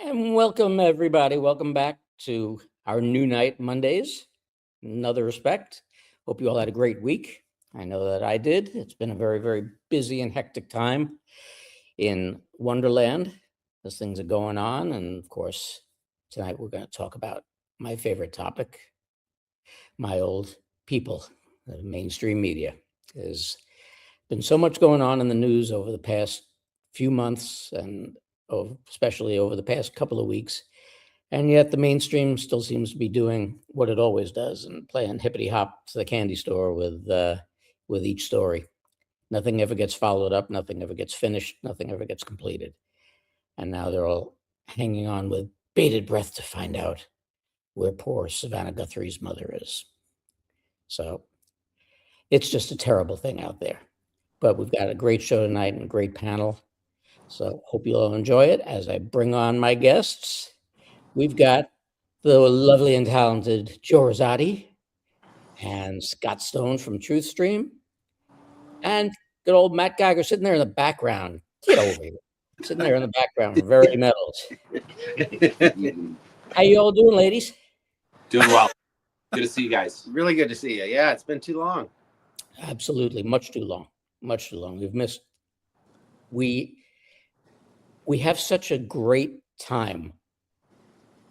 And welcome, everybody. Welcome back to our new night Mondays. Another respect. Hope you all had a great week. I know that I did. It's been a very, very busy and hectic time in Wonderland as things are going on. And of course, tonight we're going to talk about my favorite topic, my old people, the mainstream media. There's been so much going on in the news over the past few months and especially over the past couple of weeks. And yet the mainstream still seems to be doing what it always does and playing hippity hop to the candy store with each story. Nothing ever gets followed up, nothing ever gets finished, nothing ever gets completed. And now they're all hanging on with bated breath to find out where poor Savannah Guthrie's mother is. So it's just a terrible thing out there. But we've got a great show tonight and a great panel. So hope you'll all enjoy it as I bring on my guests. We've got the lovely and talented Joe Rosati and Scott Stone from Truth Stream, and good old Matt Geiger sitting there in the background. Get over here. Sitting there in the background with Verity Metals. How you all doing, ladies? Doing well. Good to see you guys. Really good to see you. Yeah, it's been too long. Absolutely. Much too long. Much too long. We've missed. We have such a great time,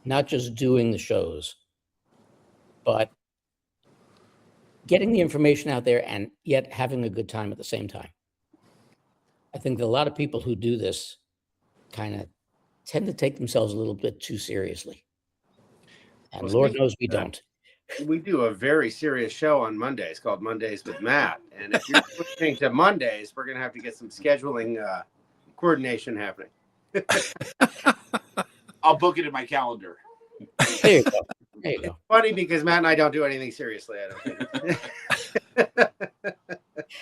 not just doing the shows, but getting the information out there and yet having a good time at the same time. I think that a lot of people who do this kind of tend to take themselves a little bit too seriously. And well, Lord knows we don't. We do a very serious show on Mondays called Mondays with Matt. And if you're listening to Mondays, we're going to have to get some scheduling coordination happening. I'll book it in my calendar. There you go. There you go. It's funny because Matt and I don't do anything seriously, I don't think.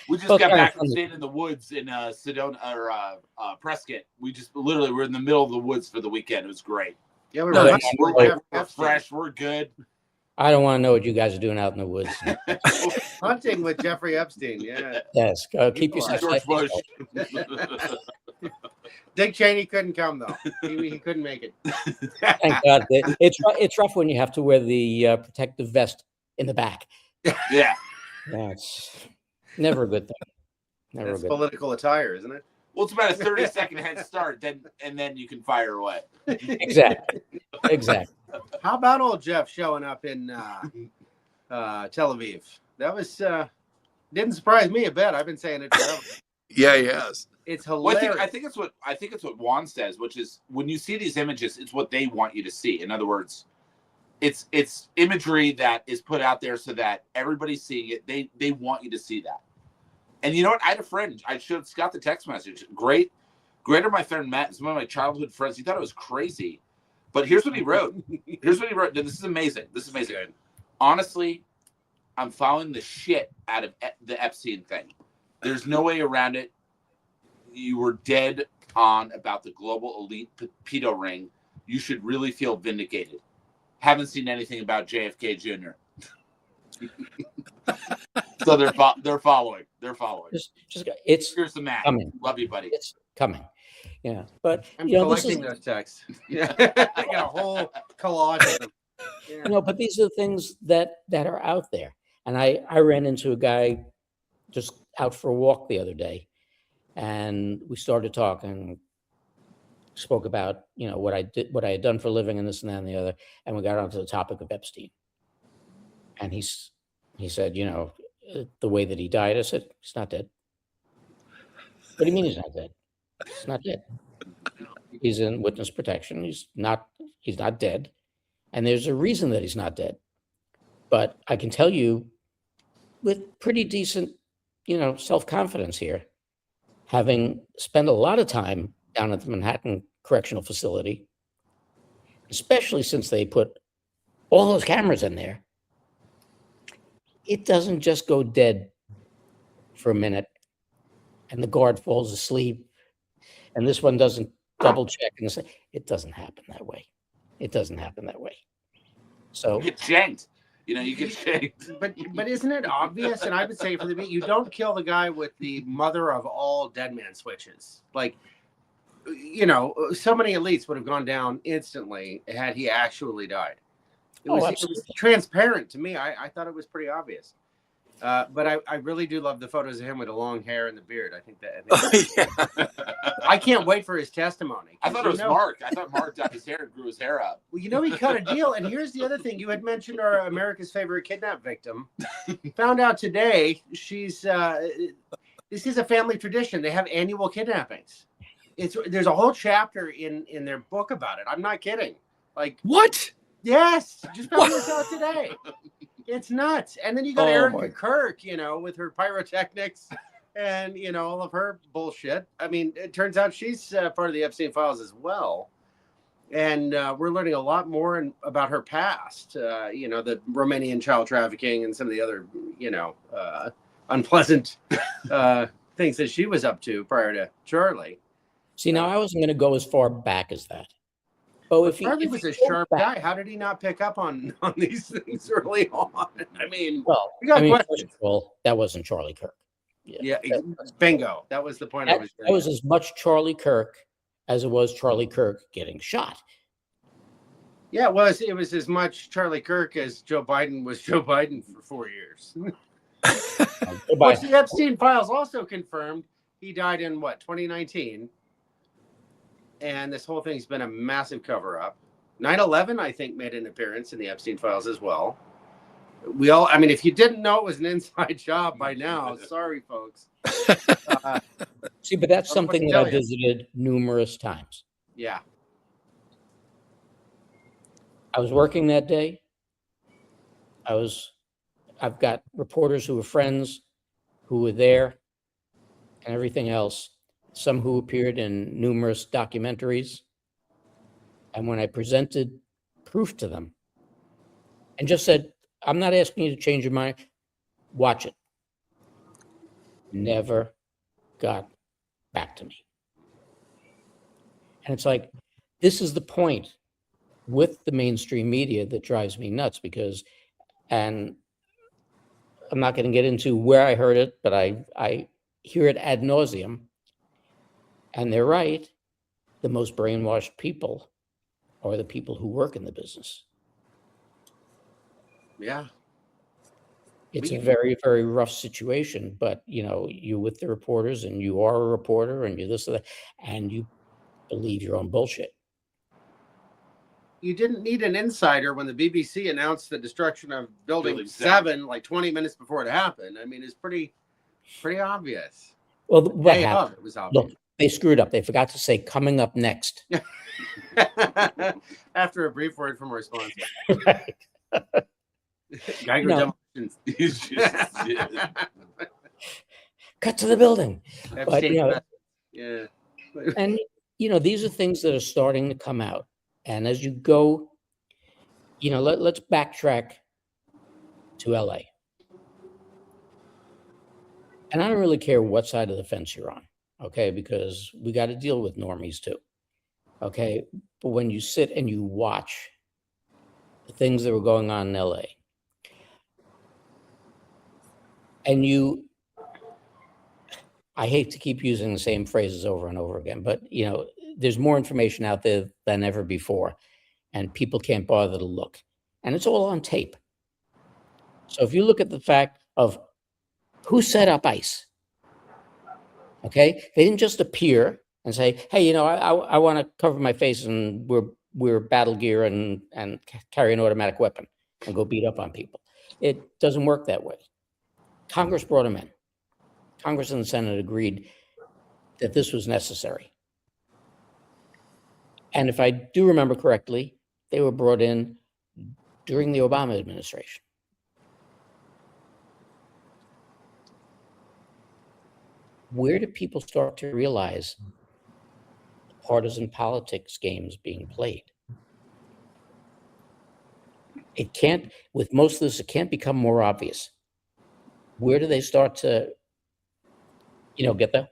We just got back from staying in the woods in Sedona or Prescott. We just literally were in the middle of the woods for the weekend. It was great. Yeah, we're fresh. We're good. I don't want to know what you guys are doing out in the woods. Hunting with Jeffrey Epstein, yeah. Yes, keep yourself George Bush. Dick Cheney couldn't come, though. He couldn't make it. Thank God. It's rough when you have to wear the protective vest in the back. Yeah. That's never a good thing. Never That's a good political attire, isn't it? Well, it's about a 30-second head start, and then you can fire away. Exactly. How about old Jeff showing up in Tel Aviv? That was didn't surprise me a bit. I've been saying it forever. Yeah, he has. It's hilarious. Well, I think it's what Juan says, which is when you see these images, it's what they want you to see. In other words, it's imagery that is put out there so that everybody's seeing it. They want you to see that. And you know what? I had a friend. I showed Scott the text message. Greater my friend Matt is one of my childhood friends. He thought it was crazy. But here's what he wrote. This is amazing. Honestly, I'm following the shit out of the Epstein thing. There's no way around it. You were dead on about the global elite pedo ring. You should really feel vindicated. Haven't seen anything about JFK Jr. So they're following. It's the Matt. Coming. Love you, buddy. It's coming. Yeah, but I'm collecting those texts. Yeah, I got a whole collage of them. Yeah. But these are the things that are out there. And I ran into a guy just out for a walk the other day, and we started talking. Spoke about what I had done for a living, and this and that and the other, and we got onto the topic of Epstein. And he said, the way that he died. I said, he's not dead. What do you mean he's not dead? He's not dead. He's in witness protection. He's not dead. And there's a reason that he's not dead. But I can tell you with pretty decent, self-confidence here, having spent a lot of time down at the Manhattan Correctional Facility, especially since they put all those cameras in there, it doesn't just go dead for a minute and the guard falls asleep and this one doesn't double check and say, it doesn't happen that way. So you get shanked. You get shanked. But isn't it obvious? And I would say for you don't kill the guy with the mother of all dead man switches. Like you know, so many elites would have gone down instantly had he actually died. It was transparent to me. I thought it was pretty obvious. But I really do love the photos of him with the long hair and the beard. I think I can't wait for his testimony. I thought it was Mark. I thought Mark dyed his hair and grew his hair up. Well, you know, he cut a deal. And here's the other thing. You had mentioned our America's favorite kidnap victim. Found out today she's this is a family tradition. They have annual kidnappings. There's a whole chapter in their book about it. I'm not kidding. Like, what? Yes, just found this out today. It's nuts. And then you got Erica Kirk, you know, with her pyrotechnics and, you know, all of her bullshit. I mean, it turns out she's part of the Epstein files as well. And we're learning a lot more about her past, you know, the Romanian child trafficking and some of the other, you know, unpleasant things that she was up to prior to Charlie. See, now I wasn't going to go as far back as that. Oh, if Charlie was a sharp guy, how did he not pick up on these things early on? I mean, well, first of all, that wasn't Charlie Kirk. Yeah, bingo. That was the point. That was as much Charlie Kirk as it was Charlie Kirk getting shot. Yeah, it was as much Charlie Kirk as Joe Biden was Joe Biden for 4 years. Which the Epstein files also confirmed he died in 2019. And this whole thing's been a massive cover-up. 9/11, I think, made an appearance in the Epstein files as well. I mean, if you didn't know it was an inside job by now, sorry, folks. See, but that's something that I visited numerous times. Yeah. I was working that day. I've got reporters who were friends who were there and everything else. Some who appeared in numerous documentaries. And when I presented proof to them and just said, I'm not asking you to change your mind, watch it. Never got back to me. And it's like, this is the point with the mainstream media that drives me nuts because, and I'm not going to get into where I heard it, but I hear it ad nauseum. And they're right. The most brainwashed people are the people who work in the business. Yeah. It's a very, very rough situation, but you know, you with the reporters and you are a reporter and you this and that, and you believe your own bullshit. You didn't need an insider when the BBC announced the destruction of Building 7 like 20 minutes before it happened. I mean, it's pretty obvious. Well, what happened? It was obvious. Look, they screwed up. They forgot to say coming up next. After a brief word from our sponsor. Right. Geiger Demolitions. Cut to the building. But, you know, yeah. And, you know, these are things that are starting to come out. And as you go, you know, let's backtrack to LA. And I don't really care what side of the fence you're on, okay? Because we got to deal with normies too, okay? But when you sit and you watch the things that were going on in LA, and I hate to keep using the same phrases over and over again, but, you know, there's more information out there than ever before, and people can't bother to look. And it's all on tape. So if you look at the fact of who set up ICE, okay? They didn't just appear and say, hey, you know, I want to cover my face and we're battle gear and carry an automatic weapon and go beat up on people. It doesn't work that way. Congress brought them in. Congress and the Senate agreed that this was necessary. And if I do remember correctly, they were brought in during the Obama administration. Where do people start to realize the partisan politics games being played? It can't, with most of this, it can't become more obvious. Where do they start to, you know, get the,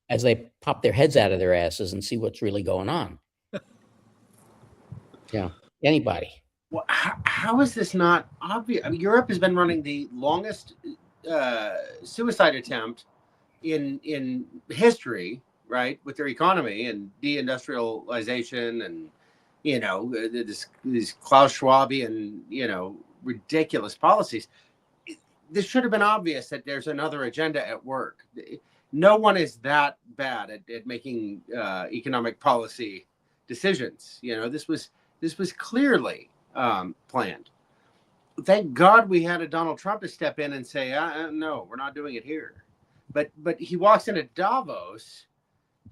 as they pop their heads out of their asses and see what's really going on? Yeah, anybody. Well, how is this not obvious? I mean, Europe has been running the longest suicide attempt in history, right, with their economy and deindustrialization and, these Klaus Schwabian, ridiculous policies. This should have been obvious that there's another agenda at work. No one is that bad at making economic policy decisions. This was clearly planned. Thank God we had a Donald Trump to step in and say, no, we're not doing it here. But he walks into Davos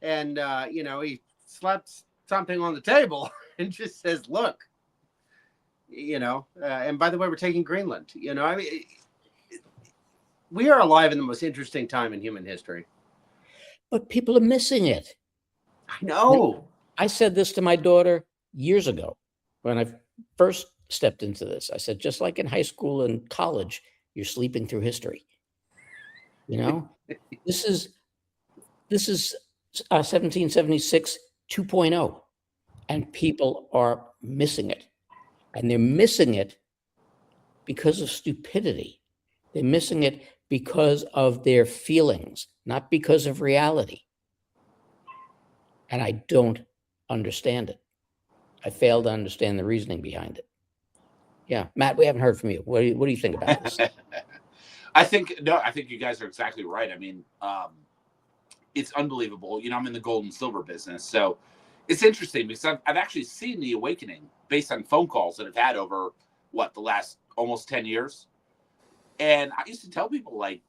and, he slaps something on the table and just says, look, and by the way, we're taking Greenland. I mean, we are alive in the most interesting time in human history. But people are missing it. I know. I said this to my daughter years ago when I first stepped into this. I said, just like in high school and college, you're sleeping through history. This is 1776 2.0, and people are missing it. And they're missing it because of stupidity. They're missing it because of their feelings, not because of reality. And I don't understand it. I fail to understand the reasoning behind it. Yeah, Matt, we haven't heard from you. What do you think about this? I think you guys are exactly right. I mean, it's unbelievable. I'm in the gold and silver business, so it's interesting because I've actually seen the awakening based on phone calls that I've had over the last almost 10 years. And I used to tell people, like,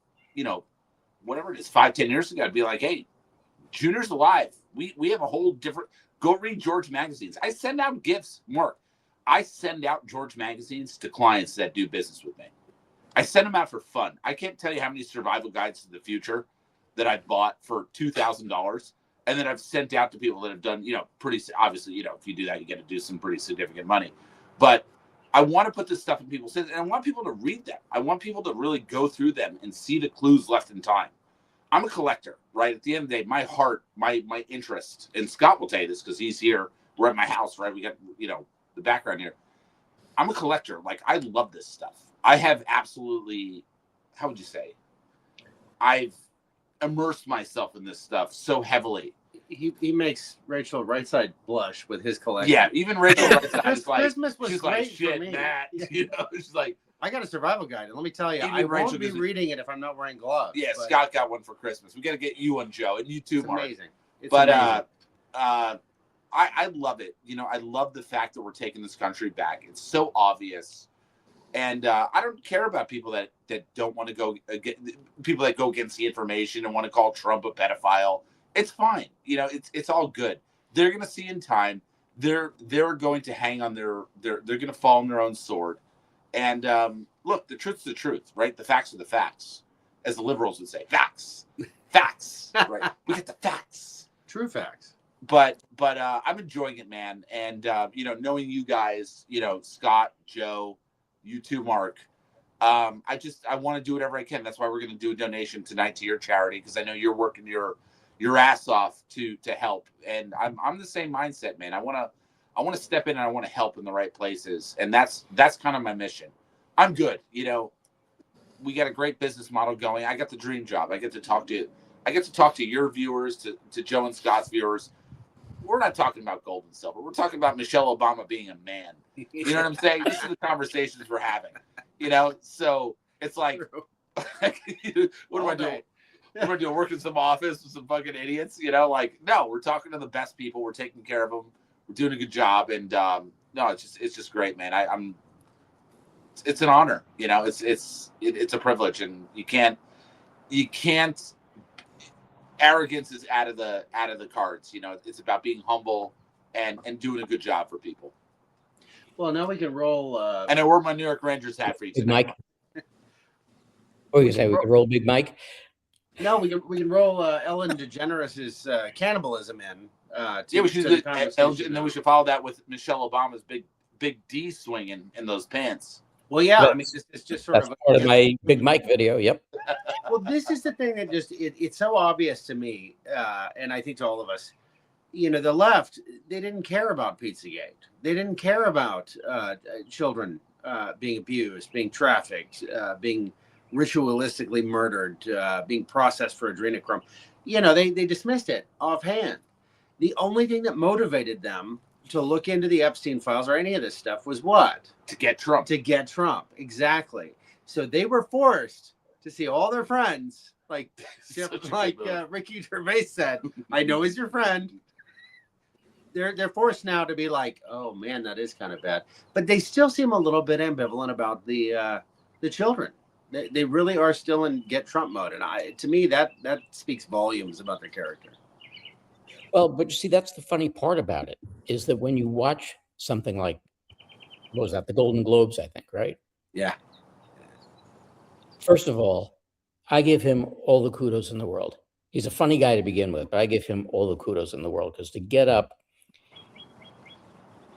whatever it is, 5-10 years ago, I'd be like, hey, Junior's alive. We have a whole different, go read George magazines. I send out gifts, Mark. I send out George magazines to clients that do business with me. I send them out for fun. I can't tell you how many survival guides to the future that I've bought for $2,000 and that I've sent out to people that have done, pretty, obviously, if you do that, you get to do some pretty significant money. But I want to put this stuff in people's heads, and I want people to read them. I want people to really go through them and see the clues left in time. I'm a collector, right? At the end of the day, my heart, my interest, and Scott will tell you this because he's here. We're at my house, right? We got, the background here. I'm a collector. Like, I love this stuff. I have absolutely, how would you say? I've immersed myself in this stuff so heavily. He makes Rachel Rightside blush with his collection. Yeah, even Rachel Rightside is like, Christmas was she's great like, shit, for me. Matt. She's like, I got a survival guide, and let me tell you, Even I Rachel won't be doesn't- reading it if I'm not wearing gloves. yeah, but Scott got one for Christmas. We got to get you one, Joe, and you too, it's Mark. amazing. It's But amazing. I love it. I love the fact that we're taking this country back. It's so obvious. And I don't care about people that don't want to go people that go against the information and want to call Trump a pedophile. It's fine. It's all good. They're going to see in time. They're going to hang on they're going to fall on their own sword. And look, the truth's the truth, right? The facts are the facts, as the liberals would say. Facts, right? We get the facts. True facts. But I'm enjoying it, man. And knowing you guys, Scott, Joe, you too, Mark. I want to do whatever I can. That's why we're going to do a donation tonight to your charity, because I know you're working your ass off to help. And I'm the same mindset, man. I want to step in and I want to help in the right places. And that's kind of my mission. I'm good. We got a great business model going. I got the dream job. I get to talk to your viewers, to Joe and Scott's viewers. We're not talking about gold and silver. We're talking about Michelle Obama being a man. You know what I'm saying? This is the conversations we're having. So it's like, what am I doing? What am I doing? Working some office with some fucking idiots? No, we're talking to the best people. We're taking care of them. We're doing a good job. And no, it's just great, man. It's an honor. It's a privilege, and you can't. Arrogance is out of the cards. It's about being humble and doing a good job for people. Well, now we can roll. And I wore my New York Rangers hat for you Big tonight. Mike. Oh, you say we could roll Big Mike? No, we can roll Ellen DeGeneres' cannibalism in. We should do and then we should follow that with Michelle Obama's big D swinging in those pants. Well, yeah, Well, I mean, it's just sort That's of part of my Big Mike video. Yep. Well, this is the thing that it's so obvious to me, and I think to all of us. The left, they didn't care about Pizzagate. They didn't care about children being abused, being trafficked, being ritualistically murdered, being processed for adrenochrome. they dismissed it offhand. The only thing that motivated them to look into the Epstein files or any of this stuff was what? To get Trump. To get Trump, exactly. So they were forced to see all their friends, like Ricky Gervais said, I know he's your friend. They're forced now to be like, oh man, that is kind of bad. But they still seem a little bit ambivalent about the children. They really are still in get Trump mode, and to me that speaks volumes about their character. Well, but you see, that's the funny part about it, is that when you watch something like, what was that, the Golden Globes, I think, right? Yeah. First of all, I give him all the kudos in the world. He's a funny guy to begin with, but I give him all the kudos in the world, because to get up,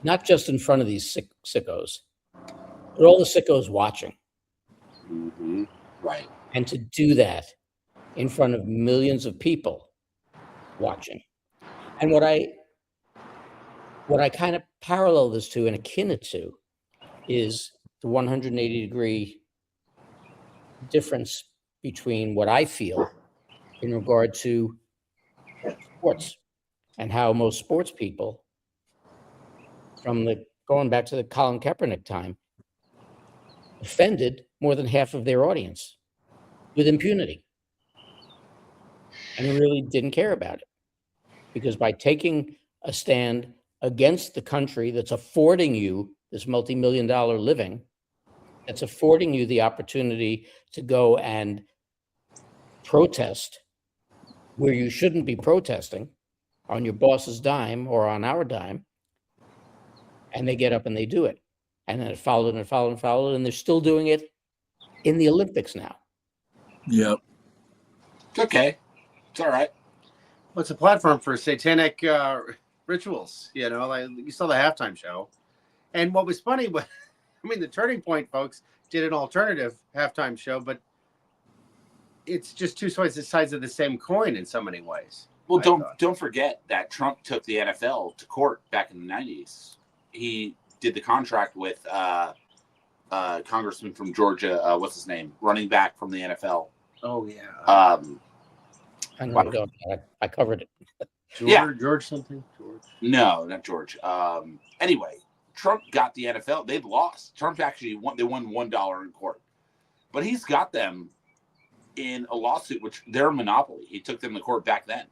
not just in front of these sickos, but all the sickos watching. Mm-hmm. Right. And to do that in front of millions of people watching. And what I kind of parallel this to and akin it to is the 180-degree difference between what I feel in regard to sports and how most sports people, from going back to the Colin Kaepernick time, offended more than half of their audience with impunity and really didn't care about it. Because by taking a stand against the country that's affording you this multi-million-dollar living, that's affording you the opportunity to go and protest where you shouldn't be protesting, on your boss's dime or on our dime, and they get up and they do it. And then it followed and followed and followed, and they're still doing it in the Olympics now. Yep. It's okay. It's all right. Well, it's a platform for satanic rituals, like you saw the halftime show. And what was funny was, the Turning Point folks did an alternative halftime show, but it's just two sides of the same coin in so many ways. Well, don't forget that Trump took the NFL to court back in the 90s. He did the contract with Congressman from Georgia. What's his name? Running back from the NFL. Oh yeah. I know. I covered it. George something. George. No, not George. Anyway, Trump got the NFL. They've lost. Trump actually won. They won $1 in court, but he's got them in a lawsuit, which they're a monopoly. He took them to court back then.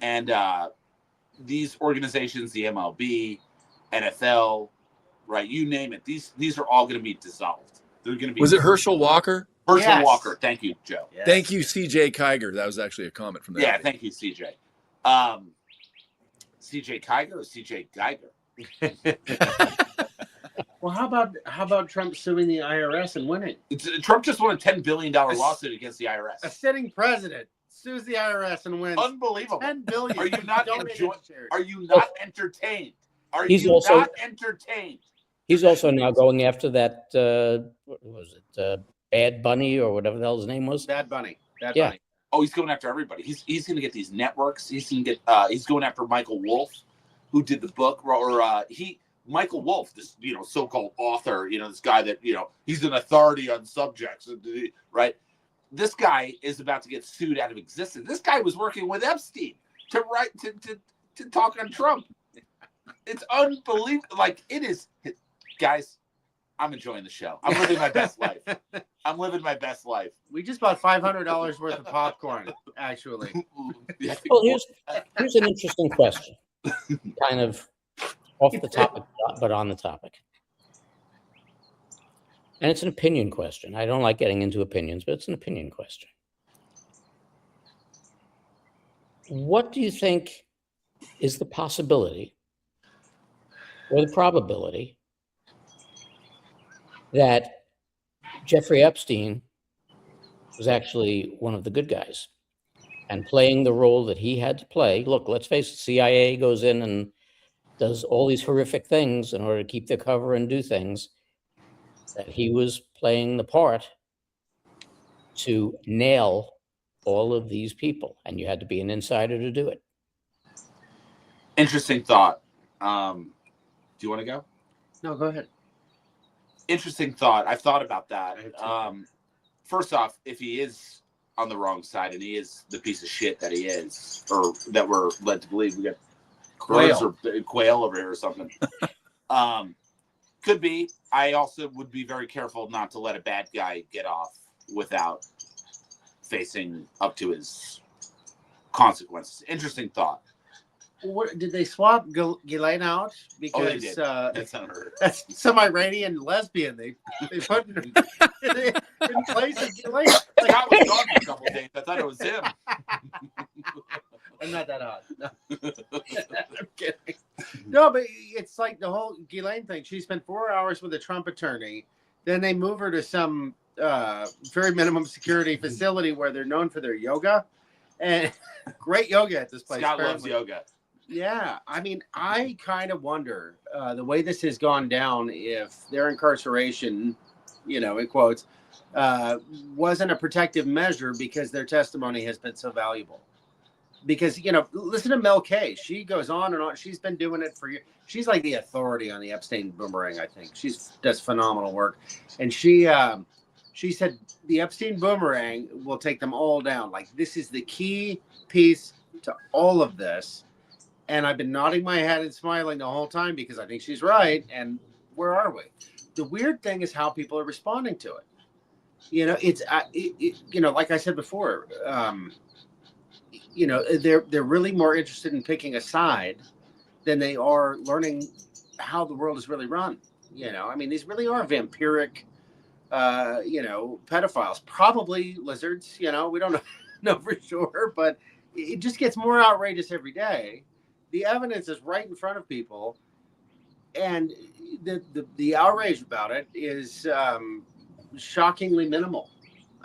And these organizations, the MLB, NFL, right, you name it, these are all going to be dissolved. They're going to be. Was it Herschel Walker? Herschel Walker. Thank you, Joe. Yes. Thank you, CJ Kiger. That was actually a comment from that. Yeah, thank you, CJ. CJ Kiger or CJ Geiger? Well, how about Trump suing the IRS and winning? Trump just won a $10 billion lawsuit against the IRS. A sitting president sues the IRS and wins. Unbelievable. $10 billion. Are you not Are you not entertained? Are He's you also not entertained? He's also now going after that. What was it? Bad Bunny or whatever the hell his name was. Bad Bunny. Yeah. Bunny. Oh, he's going after everybody. He's going to get these networks. He's going to get. He's going after Michael Wolff, who did the book. Michael Wolff, this so-called author. This guy that he's an authority on subjects, right? This guy is about to get sued out of existence. This guy was working with Epstein to write to talk on Trump. It's unbelievable. Like it is, guys. I'm enjoying the show. I'm living my best life. I'm living my best life. We just bought $500 worth of popcorn, actually. Well, here's an interesting question, kind of off the topic, but on the topic. And it's an opinion question. I don't like getting into opinions, but it's an opinion question. What do you think is the possibility or the probability that Jeffrey Epstein was actually one of the good guys and playing the role that he had to play? Look, let's face it, CIA goes in and does all these horrific things in order to keep their cover and do things, that he was playing the part to nail all of these people, and you had to be an insider to do it. Interesting thought. Do you want to go? No, go ahead. Interesting thought. I've thought about that. First off, if he is on the wrong side, and he is the piece of shit that he is, or that we're led to believe. We got quail over here or something. Could be. I also would be very careful not to let a bad guy get off without facing up to his consequences. Interesting thought. What, did they swap Ghislaine out? Because they did. That's some Iranian lesbian they put in place of Ghislaine. Like, I was gone for a couple of days. I thought it was him. I'm not that odd. No. I'm kidding. No, but it's like the whole Ghislaine thing. She spent 4 hours with a Trump attorney. Then they move her to some very minimum security facility where they're known for their yoga. And great yoga at this place. Scott apparently. loves yoga. Yeah. I mean, I kind of wonder the way this has gone down, if their incarceration, in quotes, wasn't a protective measure because their testimony has been so valuable. Because, listen to Mel K. She goes on and on. She's been doing it for years. She's like the authority on the Epstein boomerang, I think. She does phenomenal work. And she said the Epstein boomerang will take them all down. Like, this is the key piece to all of this. And I've been nodding my head and smiling the whole time because I think she's right. And where are we? The weird thing is how people are responding to it. It's, like I said before, they're really more interested in picking a side than they are learning how the world is really run. These really are vampiric, pedophiles, probably lizards. We don't know for sure, but it just gets more outrageous every day. The evidence is right in front of people, and the outrage about it is shockingly minimal.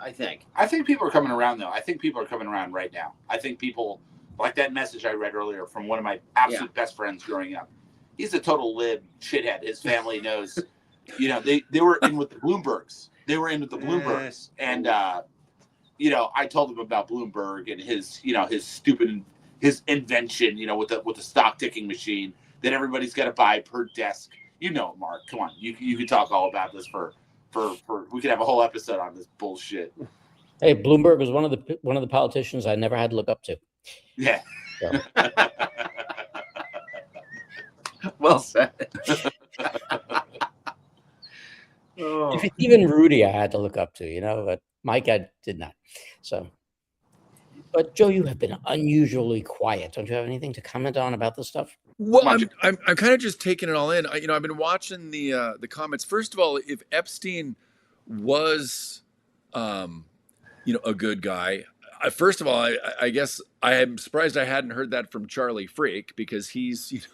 I think people are coming around, though. I think people are coming around right now. I think people, like that message I read earlier from one of my absolute best friends growing up. He's a total lib shithead. His family knows, they were in with the Bloombergs. Yes. And, I told him about Bloomberg and his invention, with the stock ticking machine that everybody's got to buy per desk. Mark, come on. You could talk all about this for we could have a whole episode on this bullshit. Hey, Bloomberg was one of the politicians I never had to look up to. Yeah. So. Well said. Even Rudy I had to look up to, but Mike I did not. So, but Joe, you have been unusually quiet. Don't you have anything to comment on about this stuff? Well, I'm kind of just taking it all in. I've been watching the comments. First of all, if Epstein was, a good guy, first of all, I guess I am surprised I hadn't heard that from Charlie Freak, because he's,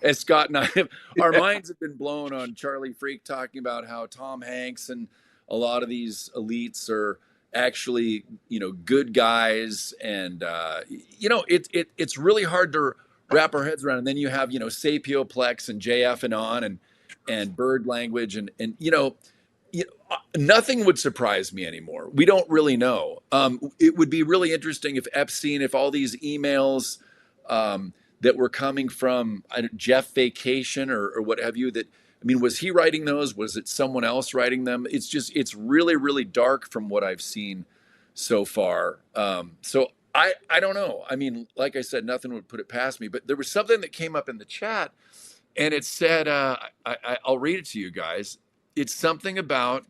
as Scott and I have, our minds have been blown on Charlie Freak talking about how Tom Hanks and a lot of these elites are actually, good guys, and it's really hard to wrap our heads around. And then you have, Sapioplex and JF and on and bird language and nothing would surprise me anymore. We don't really know. It would be really interesting if Epstein, if all these emails that were coming from Jeff Vacation or what have you, was he writing those? Was it someone else writing them? It's really, really dark from what I've seen so far. So I don't know. Like I said, nothing would put it past me, but there was something that came up in the chat and it said, I'll read it to you guys. It's something about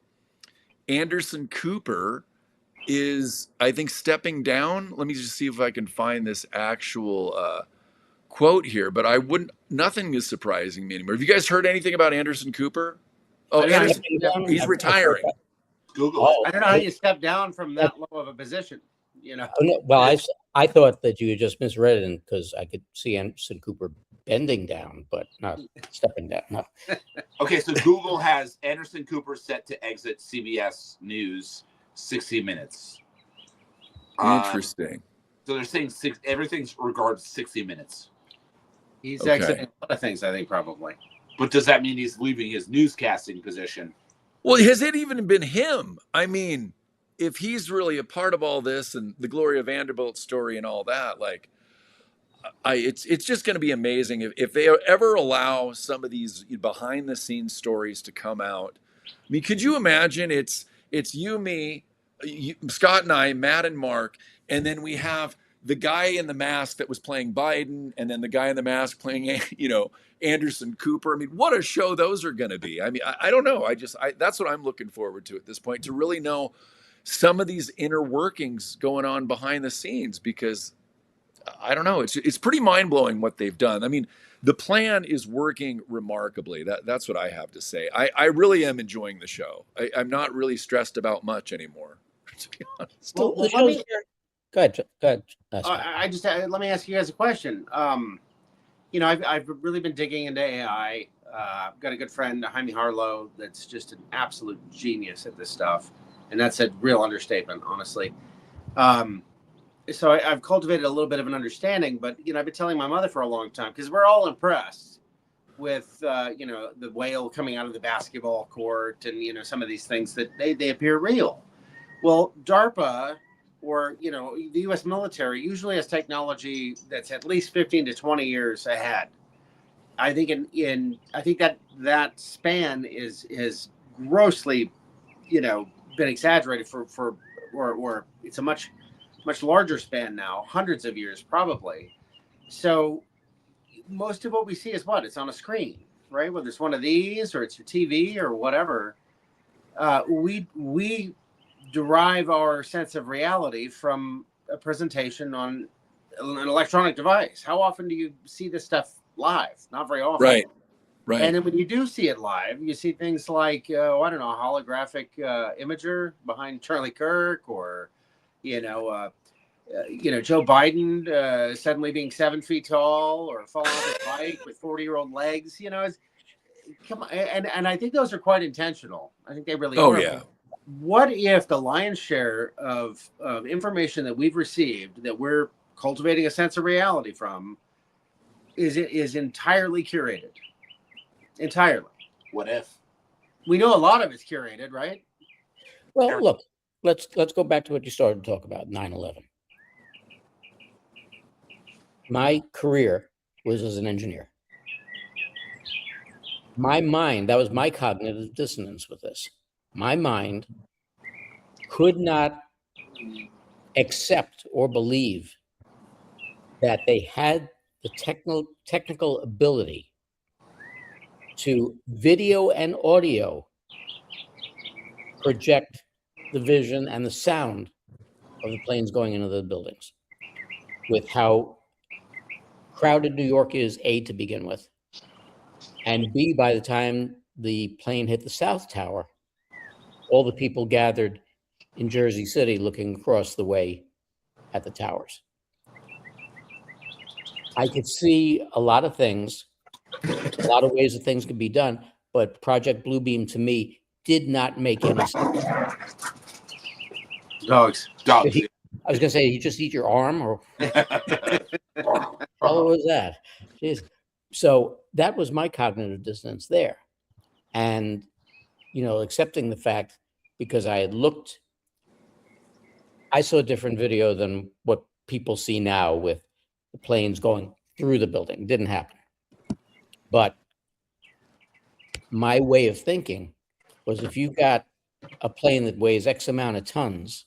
Anderson Cooper is, I think, stepping down. Let me just see if I can find this actual quote here, but nothing is surprising me anymore. Have you guys heard anything about Anderson Cooper? Oh, Anderson, he's retiring. Google. I don't know how you step down from that low of a position. Well, I thought that you had just misread it because I could see Anderson Cooper bending down, but not stepping down. No. Okay, so Google has Anderson Cooper set to exit CBS News 60 Minutes. Interesting. So they're saying everything's regards 60 Minutes. He's exiting a lot of things, I think, probably. But does that mean he's leaving his newscasting position? Well, has it even been him? If he's really a part of all this and the Gloria Vanderbilt story and all that, it's just going to be amazing if they ever allow some of these behind the scenes stories to come out. Could you imagine it's you, me, Scott and I, Matt and Mark, and then we have the guy in the mask that was playing Biden, and then the guy in the mask playing, Anderson Cooper. I mean, what a show those are going to be. I mean, I don't know. That's what I'm looking forward to at this point, to really know some of these inner workings going on behind the scenes, because I don't know. It's pretty mind blowing what they've done. I mean, the plan is working remarkably. That's what I have to say. I really am enjoying the show. I'm not really stressed about much anymore, to be honest. Well, The show's go ahead. Go ahead. Let me ask you guys a question. I've really been digging into AI. I've got a good friend, Jaime Harlow, that's just an absolute genius at this stuff, and that's a real understatement, honestly. So I've cultivated a little bit of an understanding, but I've been telling my mother for a long time, because we're all impressed with the whale coming out of the basketball court, and some of these things that they appear real. Well, DARPA, or the U.S. military, usually has technology that's at least 15 to 20 years ahead. I think I think that span is grossly been exaggerated or it's a much larger span now, hundreds of years probably. So most of what we see is it's on a screen, right? Whether it's one of these or it's your TV or whatever. We derive our sense of reality from a presentation on an electronic device. How often do you see this stuff live? Not very often. Right. And then when you do see it live, you see things like, I don't know, a holographic imager behind Charlie Kirk, or, Joe Biden suddenly being 7 feet tall, or falling off his bike with 40-year-old legs. Come on. And I think those are quite intentional. I think they really are. Oh, yeah. What if the lion's share of information that we've received, that we're cultivating a sense of reality from, is entirely curated? Entirely. What if? We know a lot of it's curated, right? Well, look, let's go back to what you started to talk about, 9/11. My career was as an engineer. My mind, that was my cognitive dissonance with this. My mind could not accept or believe that they had the technical ability to video and audio project the vision and the sound of the planes going into the buildings, with how crowded New York is, A, to begin with, and B, by the time the plane hit the South Tower, all the people gathered in Jersey City looking across the way at the towers. I could see a lot of things, a lot of ways that things could be done, but Project Bluebeam to me did not make any sense. Dogs. I was going to say, you just eat your arm, or what was that? Jeez. So that was my cognitive dissonance there. And, accepting the fact, because I saw a different video than what people see now with the planes going through the building. It didn't happen. But my way of thinking was, if you've got a plane that weighs X amount of tons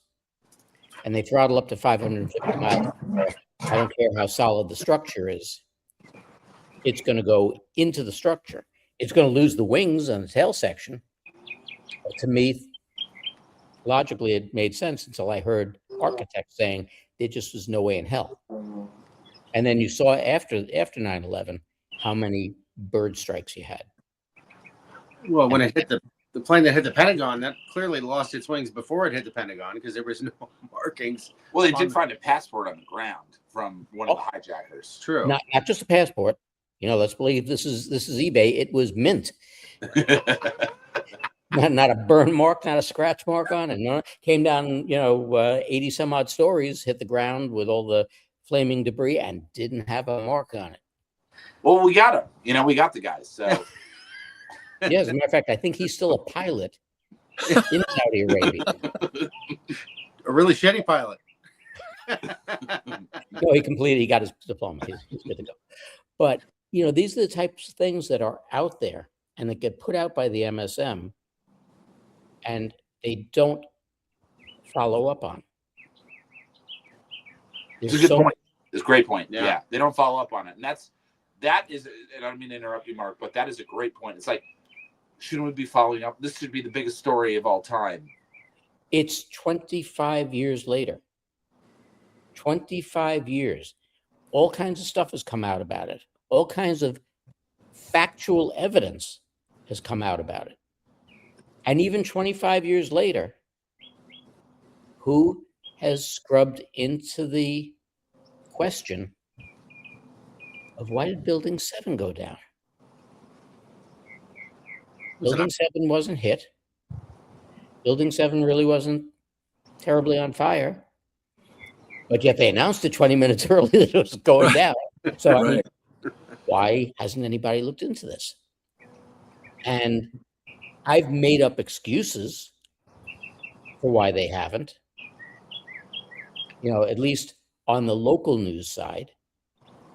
and they throttle up to 550 miles per hour, I don't care how solid the structure is, it's going to go into the structure. It's going to lose the wings and the tail section. But to me, logically, it made sense until I heard architects saying there just was no way in hell. And then you saw after 9/11 how many bird strikes you had. Well, when it hit the plane that hit the Pentagon, that clearly lost its wings before it hit the Pentagon, because there was no markings. Well, they did find a passport on the ground from one of the hijackers. True. Not just a passport. Let's believe this is eBay. It was mint. Not a burn mark, not a scratch mark on it. No, came down, 80 some odd stories, hit the ground with all the flaming debris, and didn't have a mark on it. Well, we got him. We got the guys. So, yeah, as a matter of fact, I think he's still a pilot in Saudi Arabia. A really shitty pilot. No, he got his diploma. He's good to go. But, these are the types of things that are out there and that get put out by the MSM, and they don't follow up on. It's a good point. It's a great point. Yeah. Yeah. They don't follow up on it. And that is, and I don't mean to interrupt you, Mark, but that is a great point. It's like, shouldn't we be following up? This should be the biggest story of all time. It's 25 years later. 25 years. All kinds of stuff has come out about it. All kinds of factual evidence has come out about it. And even 25 years later, who has scrubbed into the question of why did Building 7 go down? Building 7 wasn't hit. Building 7 really wasn't terribly on fire. But yet they announced it 20 minutes early that it was going down. So I mean, why hasn't anybody looked into this? And I've made up excuses for why they haven't. At least on the local news side,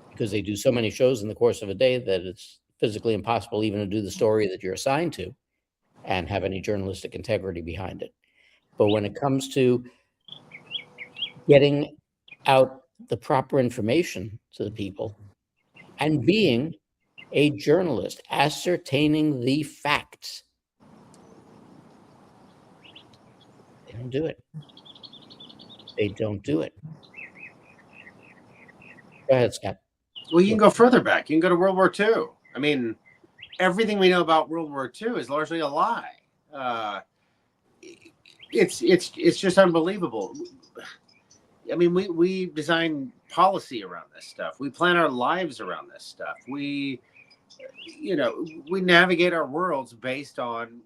because they do so many shows in the course of a day that it's physically impossible even to do the story that you're assigned to and have any journalistic integrity behind it. But when it comes to getting out the proper information to the people and being a journalist, ascertaining the facts, they don't do it. They don't do it. Go ahead, Scott. Well, you can go further back. You can go to World War II. I mean, everything we know about World War II is largely a lie. It's just unbelievable. I mean, we design policy around this stuff. We plan our lives around this stuff. We navigate our worlds based on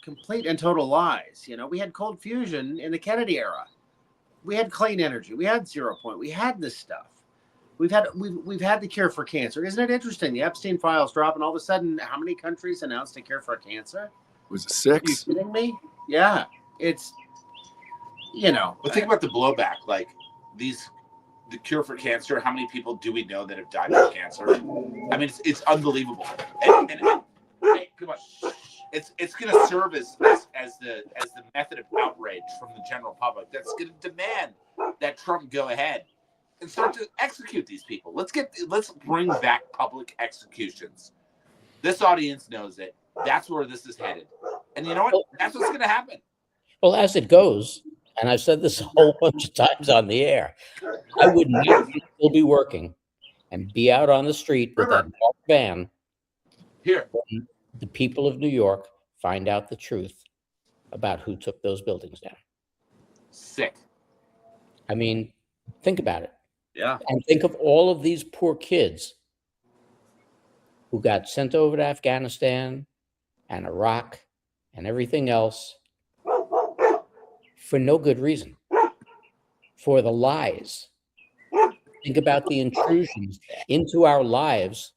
complete and total lies. We had cold fusion in the Kennedy era. We had clean energy. We had 0 point. We had this stuff. We've had the cure for cancer. Isn't it interesting? The Epstein files drop, and all of a sudden, how many countries announced a cure for cancer? Was it 6? Are you kidding me? Yeah, it's But think about the blowback. Like the cure for cancer. How many people do we know that have died of cancer? I mean, it's unbelievable. And hey, come on. It's going to serve as the method of outrage from the general public. That's going to demand that Trump go ahead and start to execute these people. Let's bring back public executions. This audience knows it. That's where this is headed. And you know what? That's what's going to happen. Well, as it goes, and I've said this a whole bunch of times on the air, I would not still be working and be out on the street with that marked van Here, when the people of New York find out the truth about who took those buildings down. sick. I mean, think about it. yeah. And think of all of these poor kids who got sent over to Afghanistan and Iraq and everything else for no good reason, for the lies. Think about the intrusions into our lives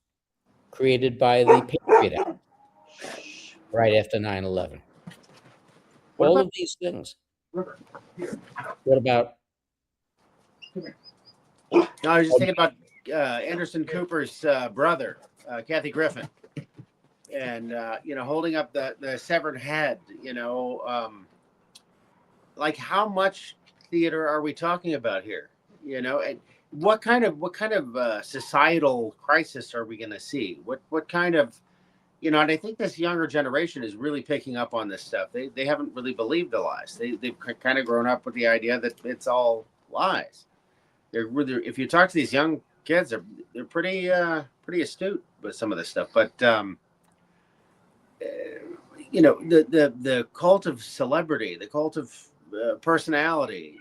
created by the Patriot Act right after 9/11. All of these things. What about? No, I was just thinking about Anderson Cooper's brother, Kathy Griffin, and holding up the severed head. Like how much theater are we talking about here? And what kind of societal crisis are we going to see? What kind of and I think this younger generation is really picking up on this stuff. They haven't really believed the lies. They've kind of grown up with the idea that it's all lies. If you talk to these young kids, they're pretty astute with some of this stuff. But the cult of celebrity, the cult of personality,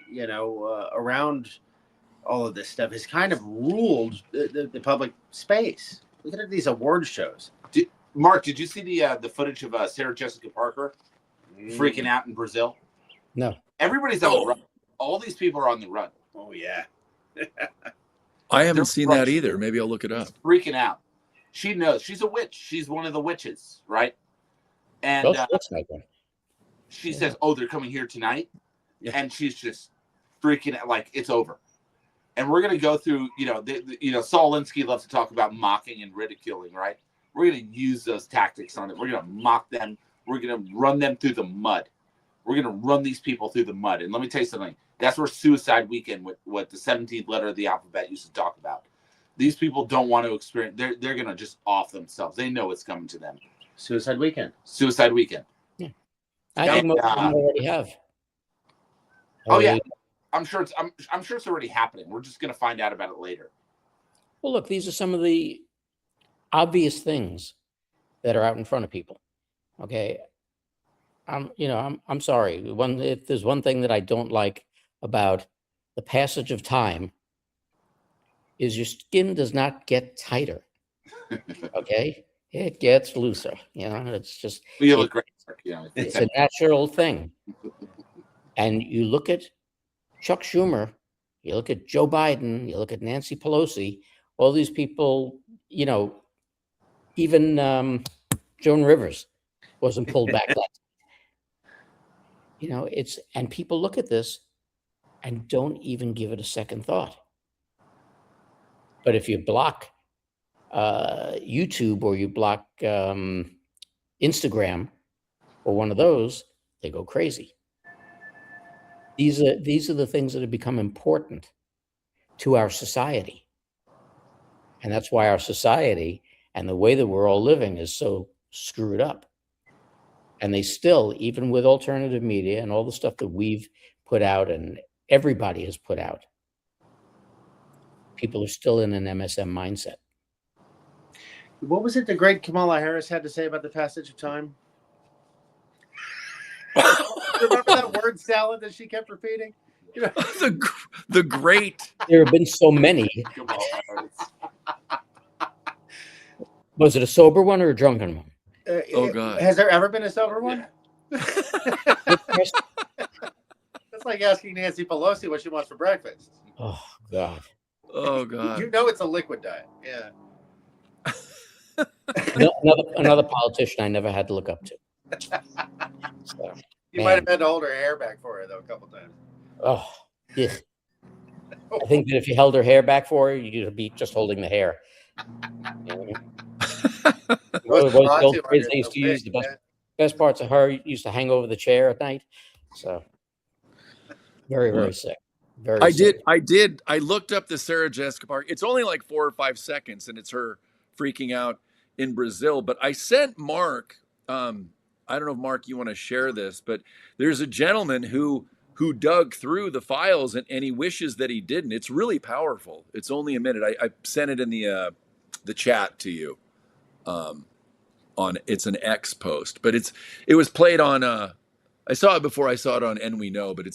around all of this stuff has kind of ruled the public space. Look at these award shows. Mark, did you see the footage of Sarah Jessica Parker freaking out in Brazil? No. Everybody's on the run. All these people are on the run. Oh yeah. I haven't seen that either. Maybe I'll look it up. Freaking out. She knows. She's a witch. She's one of the witches, right? And Looks like one. she says, "Oh, they're coming here tonight," Yeah. and she's just freaking out, like it's over. And we're gonna go through. Saul Alinsky loves to talk about mocking and ridiculing, right? We're gonna use those tactics on it. We're gonna mock them. We're gonna run them through the mud. We're going to run these people through the mud. And let me tell you something. That's where suicide weekend, what the 17th letter of the alphabet used to talk about. These people don't want to experience. They're going to just off themselves. They know it's coming to them. Suicide weekend. Suicide weekend. Yeah. I think most of them already have. Oh yeah, I'm sure it's already happening. We're just going to find out about it later. Well, look, these are some of the obvious things that are out in front of people. Okay, I'm sorry. If there's one thing that I don't like about the passage of time, is your skin does not get tighter. Okay, it gets looser. It's just You look great. Yeah, it's a natural thing. And you look at Chuck Schumer, you look at Joe Biden, you look at Nancy Pelosi, all these people, even Joan Rivers wasn't pulled back that. And people look at this and don't even give it a second thought. But if you block YouTube or you block Instagram or one of those, they go crazy. These are the things that have become important to our society. And that's why our society and the way that we're all living is so screwed up. And they still, even with alternative media and all the stuff that we've put out and everybody has put out, people are still in an MSM mindset. What was it the great Kamala Harris had to say about the passage of time? Remember that word salad that she kept repeating? The great. There have been so many. Was it a sober one or a drunken one? Oh God! Has there ever been a sober one? That's like asking Nancy Pelosi what she wants for breakfast. Oh God! Oh God! You know it's a liquid diet. Yeah. Another politician I never had to look up to. So, you might have had to hold her hair back for her though a couple times. Oh yeah. I think that if you held her hair back for her, you'd be just holding the hair. The old phrase they used to use, the best parts of her used to hang over the chair at night. So very, very sick. Very sick. I looked up the Sarah Jessica Parker. It's only like 4 or 5 seconds, and it's her freaking out in Brazil. But I sent Mark. I don't know if Mark, you want to share this, but there's a gentleman who dug through the files and he wishes that he didn't. It's really powerful. It's only a minute. I sent it in the chat to you. It's an X post, but it was played on. I saw it before I saw it on And We Know, but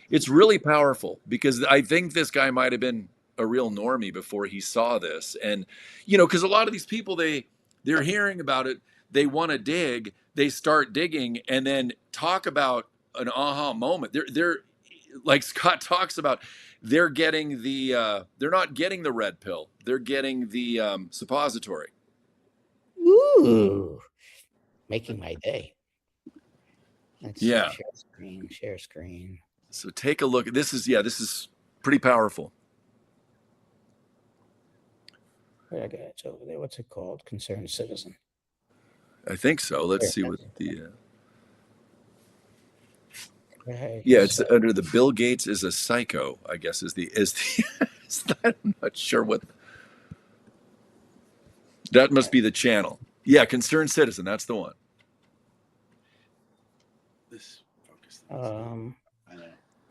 it's really powerful because I think this guy might have been a real normie before he saw this, and because a lot of these people they're hearing about it, they want to dig, they start digging, and then talk about an aha moment. They're like Scott talks about. They're getting they're not getting the red pill. They're getting the suppository. Ooh, making my day. Yeah. Share screen. So take a look. This is pretty powerful. I got it over there. What's it called? Concerned Citizen. I think so. Let's see what the. Right. Yeah, it's under the Bill Gates is a psycho, I guess is the I'm not sure what. That must be the channel. Yeah, Concerned Citizen. That's the one. This focus.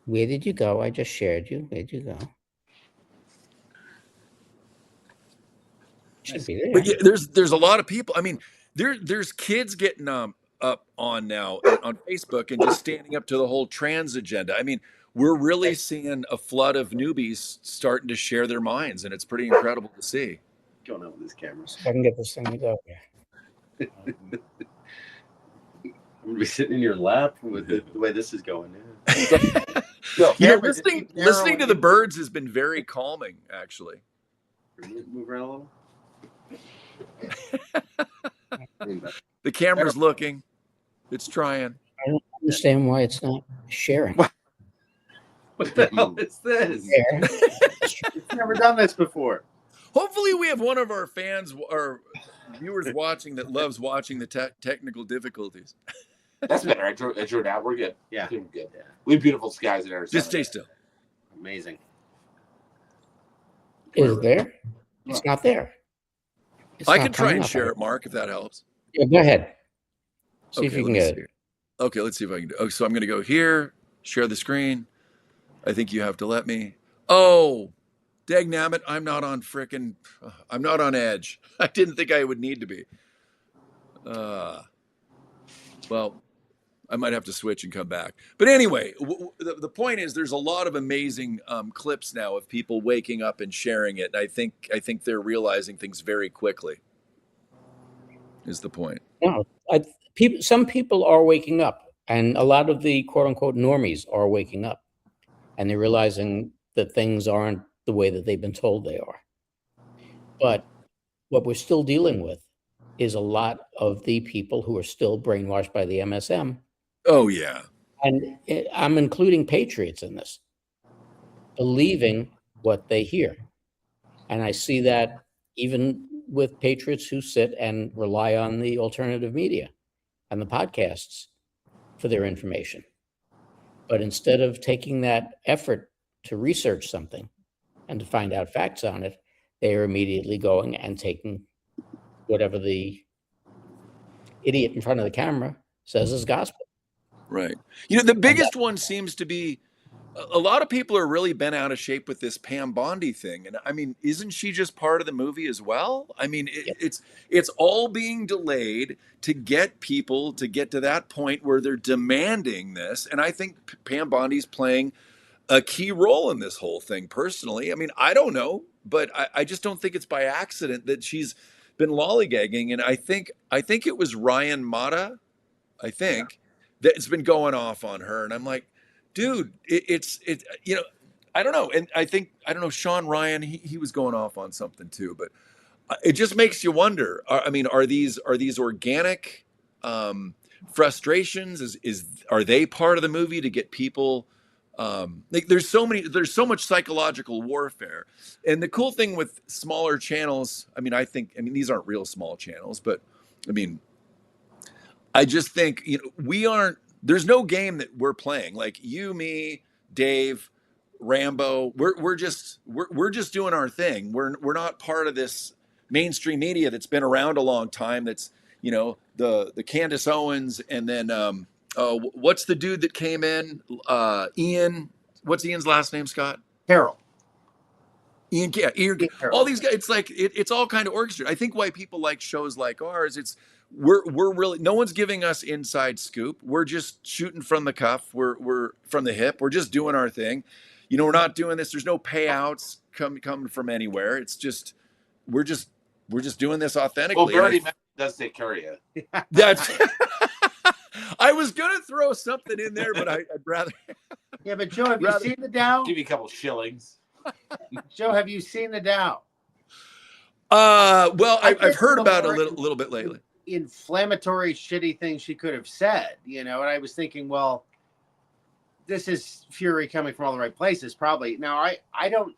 Where did you go? I just shared you. Where'd you go? Should be there. But yeah, there's a lot of people. I mean, there's kids getting up on now on Facebook and just standing up to the whole trans agenda. I mean, we're really seeing a flood of newbies starting to share their minds, and it's pretty incredible to see. Going on with these cameras. I can get this thing to go here. I'm gonna be sitting in your lap with the way this is going. Yeah. Listening to the birds has been very calming, actually. Move around a little. The camera's looking. It's trying. I don't understand why it's not sharing. What the hell is this? It's never done this before. Hopefully we have one of our fans or viewers watching that loves watching the technical difficulties. That's better. I drew it out. We're good. Yeah. We're good. Yeah. We have beautiful skies in Arizona. Just stay still. Amazing. Is there? It's not there. It's I not can try coming and up. share it, Mark, if that helps. Yeah, go ahead. See if Okay, you let can me get see. it. Okay, let's see if I can do. Oh, so I'm going to go here, share the screen. I think you have to let me. Oh, dagnabbit, I'm not on Edge. I didn't think I would need to be. Well, I might have to switch and come back. But anyway, the point is, there's a lot of amazing clips now of people waking up and sharing it. And I think they're realizing things very quickly. Is the point? No, some people are waking up, and a lot of the quote unquote normies are waking up, and they're realizing that things aren't the way that they've been told they are. But what we're still dealing with is a lot of the people who are still brainwashed by the MSM. Oh yeah. And I'm including patriots in this, believing what they hear. And I see that even with patriots who sit and rely on the alternative media and the podcasts for their information. But instead of taking that effort to research something and to find out facts on it, they are immediately going and taking whatever the idiot in front of the camera says is gospel. Right. You know, the biggest one seems to be a lot of people are really bent out of shape with this Pam Bondi thing. And I mean, isn't she just part of the movie as well? I mean, it's all being delayed to get people to get to that point where they're demanding this. And I think Pam Bondi's playing a key role in this whole thing personally. I mean, I don't know, but I just don't think it's by accident that she's been lollygagging. And I think it was Ryan Mata, I think, that's been going off on her. And I'm like, dude, it's you know, I don't know. And I don't know, Sean Ryan, he was going off on something too, but it just makes you wonder. I mean, are these organic frustrations? Are they part of the movie to get people? Like there's so much psychological warfare. And the cool thing with smaller channels, I mean, these aren't real small channels, but I mean, I just think, you know, there's no game that we're playing. Like you, me, Dave, Rambo, we're just doing our thing. We're not part of this mainstream media that's been around a long time. That's, you know, the Candace Owens, and then what's the dude that came in? Ian. What's Ian's last name, Scott? Carol. Ian, yeah, Ian, Carol. all these guys. It's like it's all kind of orchestrated. I think why people like shows like ours. We're really, no one's giving us inside scoop. We're just shooting from the cuff. We're from the hip. We're just doing our thing. You know, we're not doing this. There's no payouts coming from anywhere. It's just we're just doing this authentically. Well, Verity does take care of you. That's. I was gonna throw something in there, but I'd rather. Yeah, but Joe, have you seen the Dow? Give you a couple shillings. Joe, have you seen the Dow? Well, I've heard about it a little bit lately. Inflammatory, shitty things she could have said, you know, and I was thinking, well, this is fury coming from all the right places, probably. Now, I don't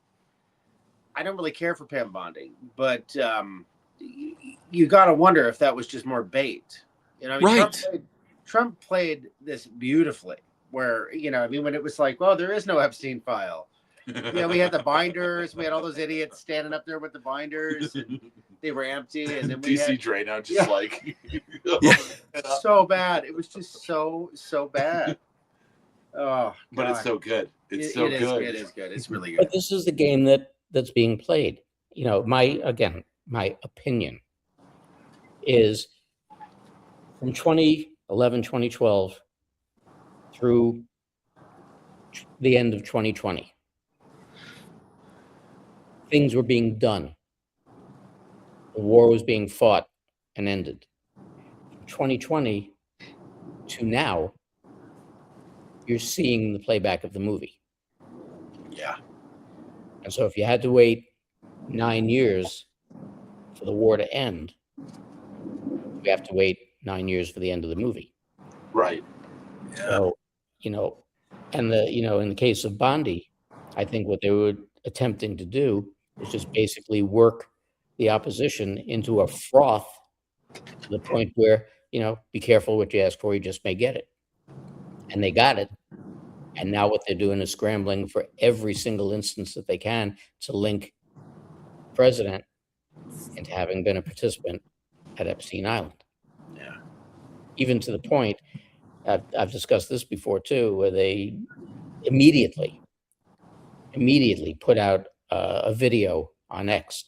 really care for Pam Bondi, but you got to wonder if that was just more bait. You know, I mean, right? Trump played this beautifully, where, you know, I mean, when it was like, well, there is no Epstein file. You know, we had the binders. We had all those idiots standing up there with the binders, and they were empty. And then we DC had Drano just like so bad. It was just so bad. Oh, but God. it's so good. It's so good. It is good. It's really good. But this is the game that's being played. You know, my opinion is from 2011, 2012 through the end of 2020. Things were being done. The war was being fought and ended. From 2020 to now, you're seeing the playback of the movie. Yeah. And so if you had to wait 9 years for the war to end, we have to wait 9 years for the end of the movie. Right. Yeah. So, you know, and in the case of Bondi, I think what they were attempting to do is just basically work the opposition into a froth to the point where, be careful what you ask for, you just may get it. And they got it. And now what they're doing is scrambling for every single instance that they can to link the president into having been a participant at Epstein Island. Yeah. Even to the point, I've discussed this before too, where they immediately put out a video on X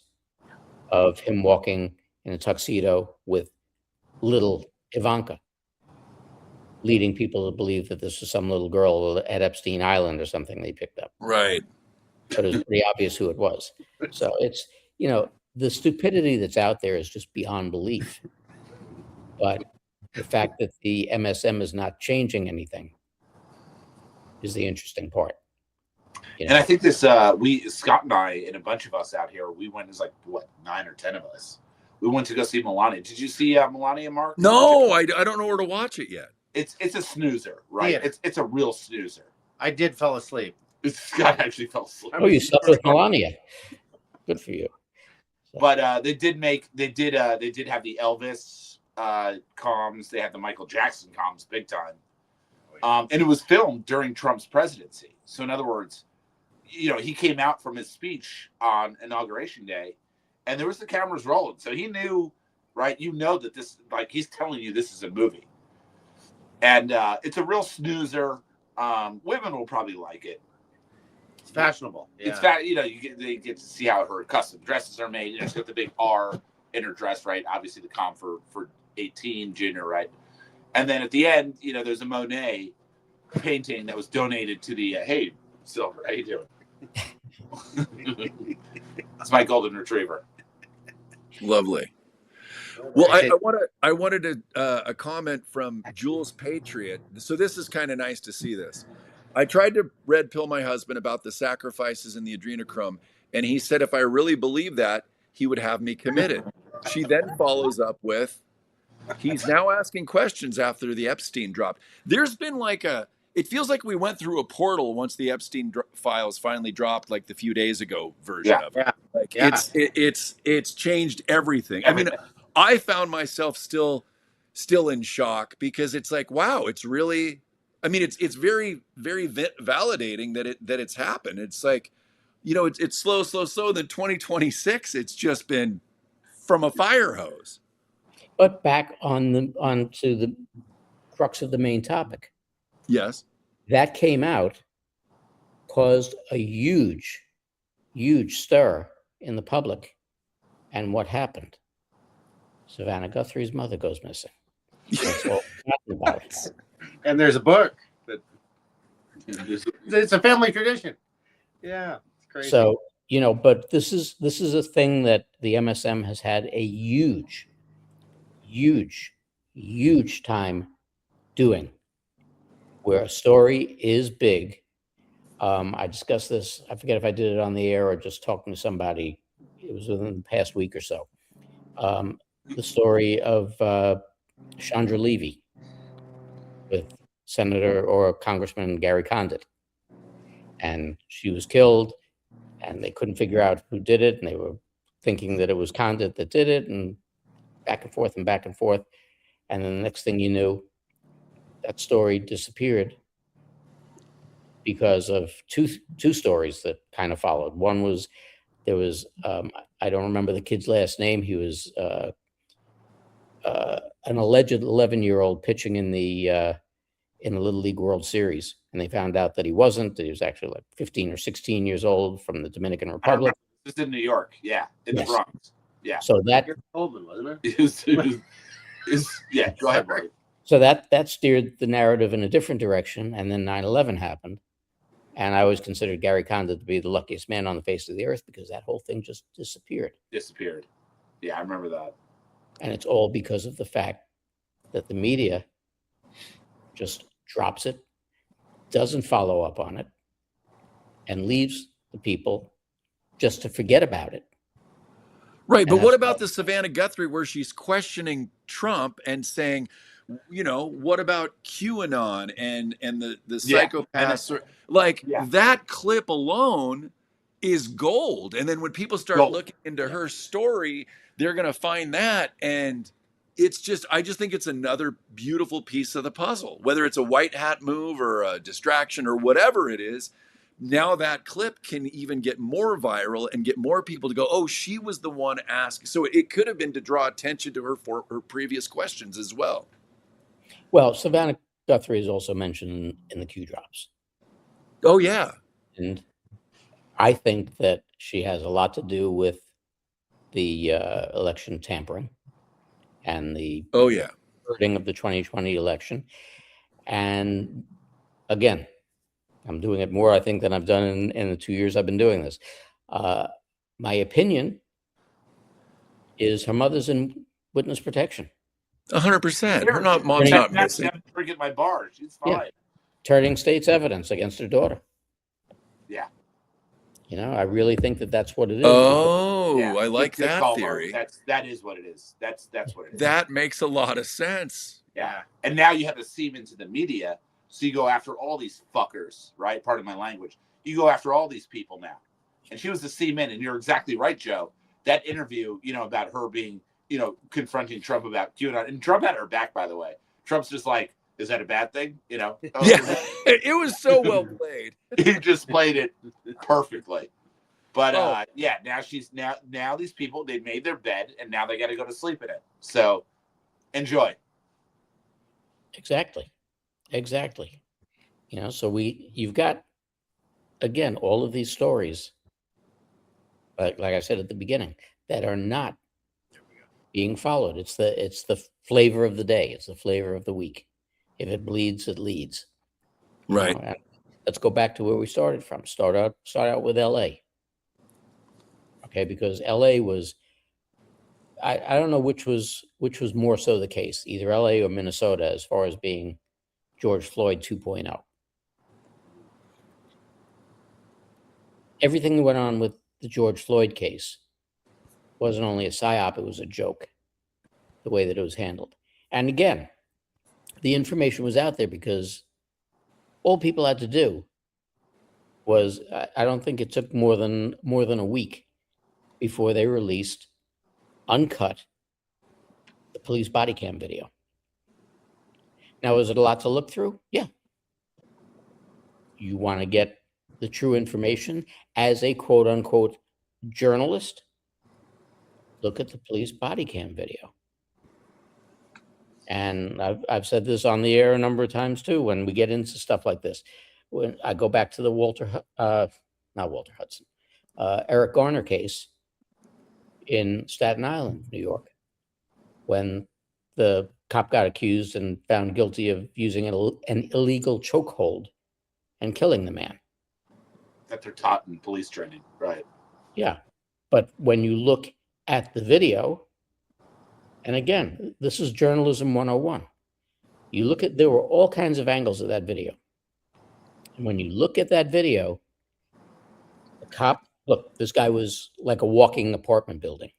of him walking in a tuxedo with little Ivanka, leading people to believe that this was some little girl at Epstein Island or something they picked up. Right. But it was pretty obvious who it was. So it's, the stupidity that's out there is just beyond belief. But the fact that the MSM is not changing anything is the interesting part. And I think this, Scott and I, and a bunch of us out here, we went as 9 or 10 of us. We went to go see Melania. Did you see Melania, Mark? No, I don't know where to watch it yet. It's a snoozer, right? Yeah. It's a real snoozer. I did fall asleep. Scott actually fell asleep. Oh, you slept with Melania. Good for you. So. But they did have the Elvis comms. They had the Michael Jackson comms big time. And it was filmed during Trump's presidency. So in other words, he came out from his speech on Inauguration Day, and there was the cameras rolling. So he knew, right? That this, he's telling you this is a movie. And it's a real snoozer. Women will probably like it. It's fashionable. Yeah. It's they get to see how her custom dresses are made. She's got the big R in her dress, right? Obviously the comp for 18 junior, right? And then at the end, there's a Monet painting that was donated to the hey, Silver, how you doing? That's my golden retriever. Lovely. Well, I wanted a comment from Jules Patriot. So this is kind of nice to see this. I tried to red pill my husband about the sacrifices in the adrenochrome, and he said if I really believe that, he would have me committed. She then follows up with, he's now asking questions after the Epstein dropped. There's been it feels like we went through a portal once the Epstein files finally dropped, the few days ago version of it. It's changed everything. I mean, I found myself still in shock because it's wow, it's really, I mean, it's very, very validating that it's happened. It's it's slow. Then 2026, it's just been from a fire hose. But back onto the crux of the main topic. Yes. That came out, caused a huge, huge stir in the public. And what happened? Savannah Guthrie's mother goes missing. That's all we're talking about. And there's a book that it's a family tradition. Yeah, it's crazy. So, but this is a thing that the MSM has had a huge, huge, huge time doing, where a story is big. I discussed this, I forget if I did it on the air or just talking to somebody. It was within the past week or so. The story of Chandra Levy with Senator or Congressman Gary Condit. And she was killed, and they couldn't figure out who did it, and they were thinking that it was Condit that did it, and back and forth and back and forth. And then the next thing you knew, that story disappeared because of two stories that kind of followed. One was there was I don't remember the kid's last name. He was an alleged 11-year-old pitching in the Little League World Series, and they found out that he wasn't. That he was actually 15 or 16 years old from the Dominican Republic. This is in New York, yeah, in the Bronx, yeah. So that Oldman, wasn't it? Yeah. Go ahead, Marty. So that steered the narrative in a different direction, and then 9/11 happened. And I always considered Gary Condit to be the luckiest man on the face of the earth because that whole thing just disappeared. Yeah, I remember that. And it's all because of the fact that the media just drops it, doesn't follow up on it, and leaves the people just to forget about it. Right. But what about the Savannah Guthrie where she's questioning Trump and saying, what about QAnon and the psychopaths? That clip alone is gold. And then when people start looking into her story, they're going to find that. And I just think it's another beautiful piece of the puzzle, whether it's a white hat move or a distraction or whatever it is. Now that clip can even get more viral and get more people to go, oh, she was the one asking. So it could have been to draw attention to her for her previous questions as well. Well, Savannah Guthrie is also mentioned in the Q drops. Oh, yeah. And I think that she has a lot to do with the election tampering and the Oh, yeah. hurting of the 2020 election. And again, I'm doing it more, I think, than I've done in the 2 years I've been doing this. My opinion is her mother's in witness protection. 100%. Her mom's not missing. Forget my bar. She's fine. Yeah. Turning state's evidence against her daughter. Yeah. You know, I really think that that's what it is. Oh, Yeah. I like that theory. That is what it is. That's what it is. That makes a lot of sense. Yeah. And now you have to seem into the media, so you go after all these fuckers, right? Pardon my language. You go after all these people now. And she was the semen, and you're exactly right, Joe. That interview, about her being, confronting Trump about QAnon, and Trump had her back, by the way. Trump's just like, is that a bad thing? Yeah, it was so well played. He just played it perfectly. But now these people, they made their bed, and now they got to go to sleep in it. So enjoy. Exactly. So you've got, again, all of these stories, like I said at the beginning, that are not being followed. It's the flavor of the day. It's the flavor of the week. If it bleeds, it leads. Right. And let's go back to where we started from. Start out with LA. Okay, because LA was, I don't know which was more so the case, either LA or Minnesota, as far as being George Floyd 2.0. Everything that went on with the George Floyd case wasn't only a psyop, it was a joke, the way that it was handled. And again, the information was out there because all people had to do was, I don't think it took more than a week before they released uncut the police body cam video. Now, is it a lot to look through? Yeah. You want to get the true information as a quote unquote journalist? Look at the police body cam video. And I've said this on the air a number of times too, when we get into stuff like this. When I go back to the Eric Garner case in Staten Island, New York, when the cop got accused and found guilty of using an illegal chokehold and killing the man. That they're taught in police training, right? Yeah. But when you look at the video, and again, this is journalism 101. There were all kinds of angles of that video. And when you look at that video, the cop, this guy was like a walking apartment building.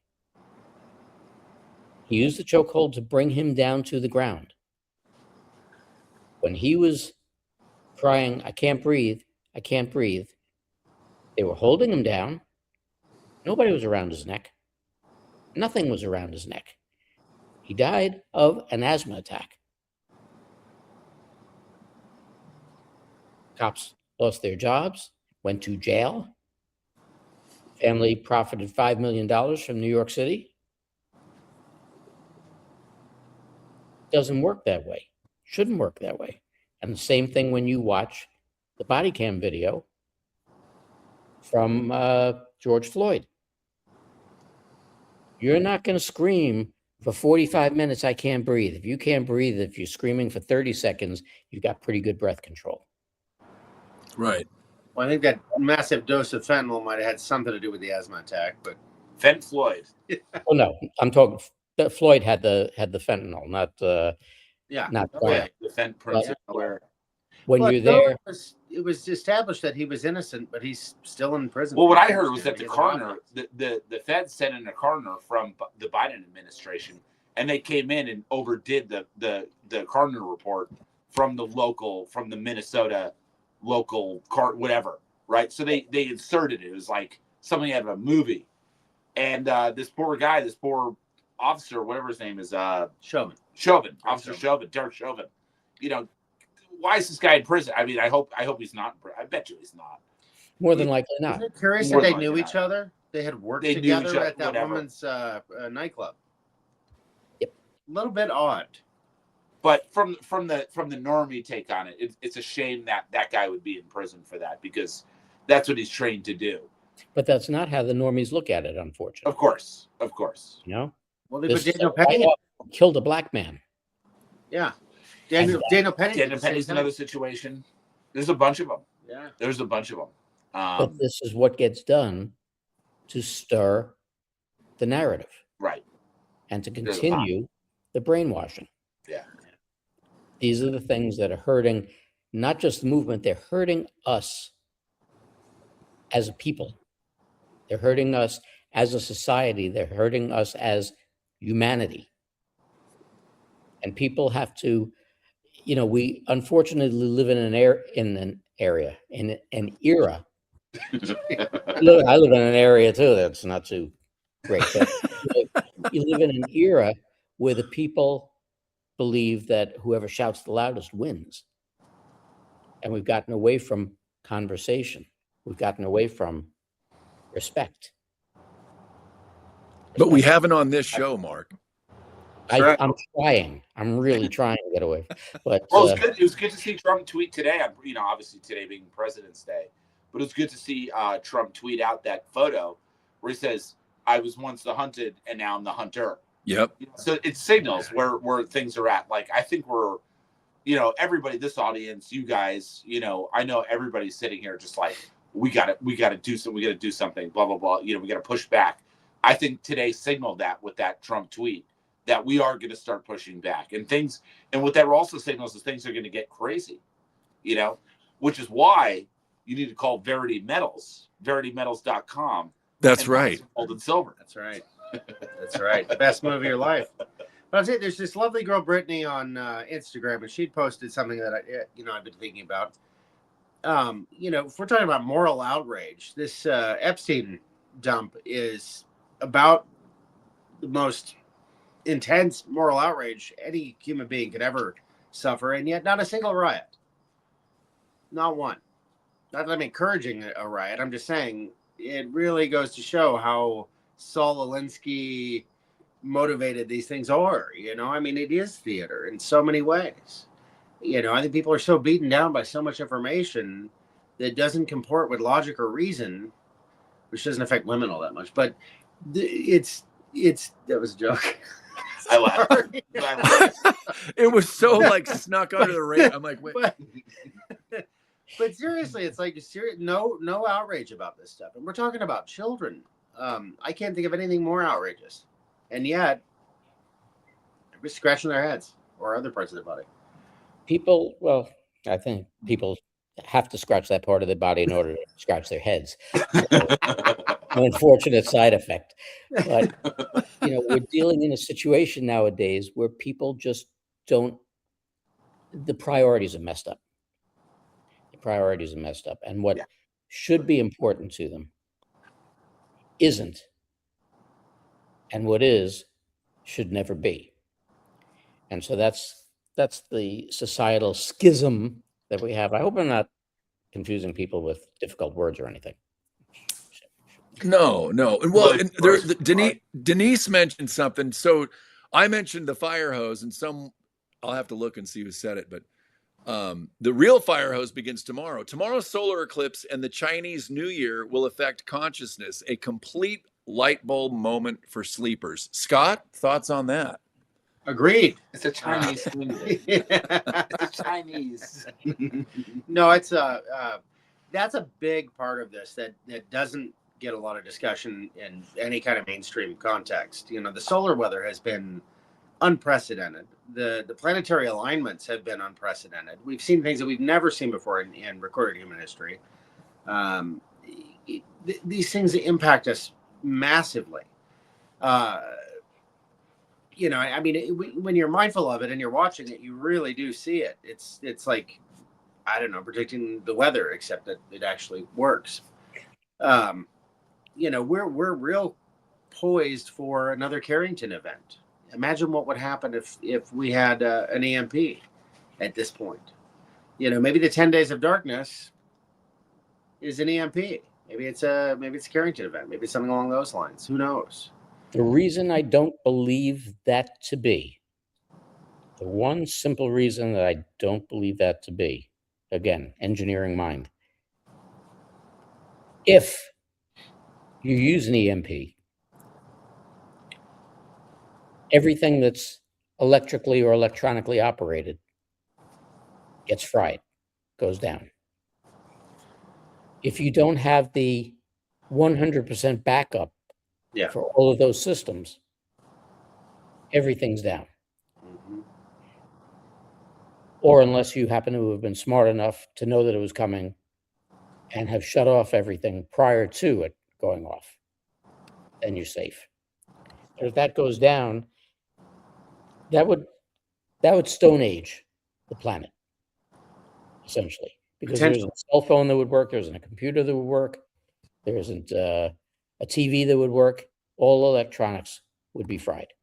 He used the chokehold to bring him down to the ground. When he was crying, I can't breathe, they were holding him down. Nobody was around his neck. Nothing was around his neck. He died of an asthma attack. Cops lost their jobs, went to jail. Family profited $5 million from New York City. Doesn't work that way. Shouldn't work that way. And the same thing when you watch the body cam video from George Floyd. You're not going to scream for 45 minutes, I can't breathe. If you can't breathe, if you're screaming for 30 seconds, you've got pretty good breath control. Right. Well, I think that massive dose of fentanyl might have had something to do with the asthma attack, but Floyd. Oh no, I'm talking that Floyd had the fentanyl, not The fentanyl. When you're there, it was established that he was innocent, but he's still in prison. Well, what I heard was that the coroner, the feds sent in a coroner from the Biden administration, and they came in and overdid the coroner report from the Minnesota local whatever, right? So they inserted it. It was like something out of a movie, and this poor officer, whatever his name is, Chauvin. Officer Chauvin, Derek Chauvin. You know, why is this guy in prison? I mean, I hope he's not. I bet you he's not. More than likely not. Isn't it curious that they knew each other? They had worked together at that woman's nightclub. Yep. A little bit odd. But from the normie take on it, it's a shame that guy would be in prison for that, because that's what he's trained to do. But that's not how the normies look at it, unfortunately. Of course. You know? Well, they put Daniel Penny killed a black man. Yeah. Daniel Penny. Daniel Penny's another situation. There's a bunch of them. Yeah. There's a bunch of them. But this is what gets done to stir the narrative. Right. And to continue the brainwashing. Yeah. These are the things that are hurting not just the movement, they're hurting us as a people. They're hurting us as a society. They're hurting us as humanity. And people have to, we unfortunately live in an era. Look, I live in an area too that's not too great. But you live in an era where the people believe that whoever shouts the loudest wins. And we've gotten away from conversation. We've gotten away from respect. But we haven't on this show, Mark. I'm trying. I'm really trying to get away. But well, it was good to see Trump tweet today. Obviously today being President's Day, but it was good to see Trump tweet out that photo where he says, "I was once the hunted, and now I'm the hunter." Yep. So it signals where things are at. Like, I think we're, everybody, this audience, you guys, I know everybody's sitting here just like, we gotta do something. We gotta do something. Blah blah blah. We gotta push back. I think today signaled that with that Trump tweet, that we are going to start pushing back, and what that also signals is things are going to get crazy, which is why you need to call Verity Metals, veritymetals.com. That's right. Gold and silver. That's right. That's right. The best move of your life. But I'll tell you, there's this lovely girl, Brittany, on Instagram, and she'd posted something that I've been thinking about. If we're talking about moral outrage, this Epstein dump is about the most intense moral outrage any human being could ever suffer, and yet not a single riot. Not one. Not that I'm encouraging a riot. I'm just saying it really goes to show how Saul Alinsky motivated these things are. It is theater in so many ways. I think people are so beaten down by so much information that doesn't comport with logic or reason, which doesn't affect women all that much. But that was a joke. I laughed. It was so snuck under the radar. I'm like, wait. But seriously, it's like no outrage about this stuff, and we're talking about children. I can't think of anything more outrageous, and yet everybody's scratching their heads or other parts of their body. I think people have to scratch that part of their body in order to scratch their heads. An unfortunate side effect. But, we're dealing in a situation nowadays where people just the priorities are messed up. And what should be important to them isn't. And what is should never be. And so that's the societal schism that we have. I hope I'm not confusing people with difficult words or anything. No. Well, Denise mentioned something. So I mentioned the fire hose, and I'll have to look and see who said it, but the real fire hose begins tomorrow. Tomorrow's solar eclipse and the Chinese New Year will affect consciousness, a complete light bulb moment for sleepers. Scott, thoughts on that? Agreed. It's a Chinese thing. It's a Chinese. No, that's a big part of this that doesn't get a lot of discussion in any kind of mainstream context. The solar weather has been unprecedented. The planetary alignments have been unprecedented. We've seen things that we've never seen before in recorded human history. These things impact us massively. When you're mindful of it and you're watching it, you really do see it. It's like, I don't know, predicting the weather, except that it actually works. We're real poised for another Carrington event. Imagine what would happen if we had an EMP at this point. Maybe the 10 Days of Darkness is an EMP. Maybe it's a Carrington event. Maybe it's something along those lines. Who knows? The reason I don't believe that to be, the one simple reason that I don't believe that to be, again, engineering mind. If you use an EMP, everything that's electrically or electronically operated gets fried, goes down. If you don't have the 100% backup for all of those systems, everything's down. Mm-hmm. Or unless you happen to have been smart enough to know that it was coming and have shut off everything prior to it going off, then you're safe. But if that goes down, that would Stone Age the planet, essentially, because there isn't a cell phone that would work, there isn't a computer that would work, there isn't a TV that would work. All electronics would be fried.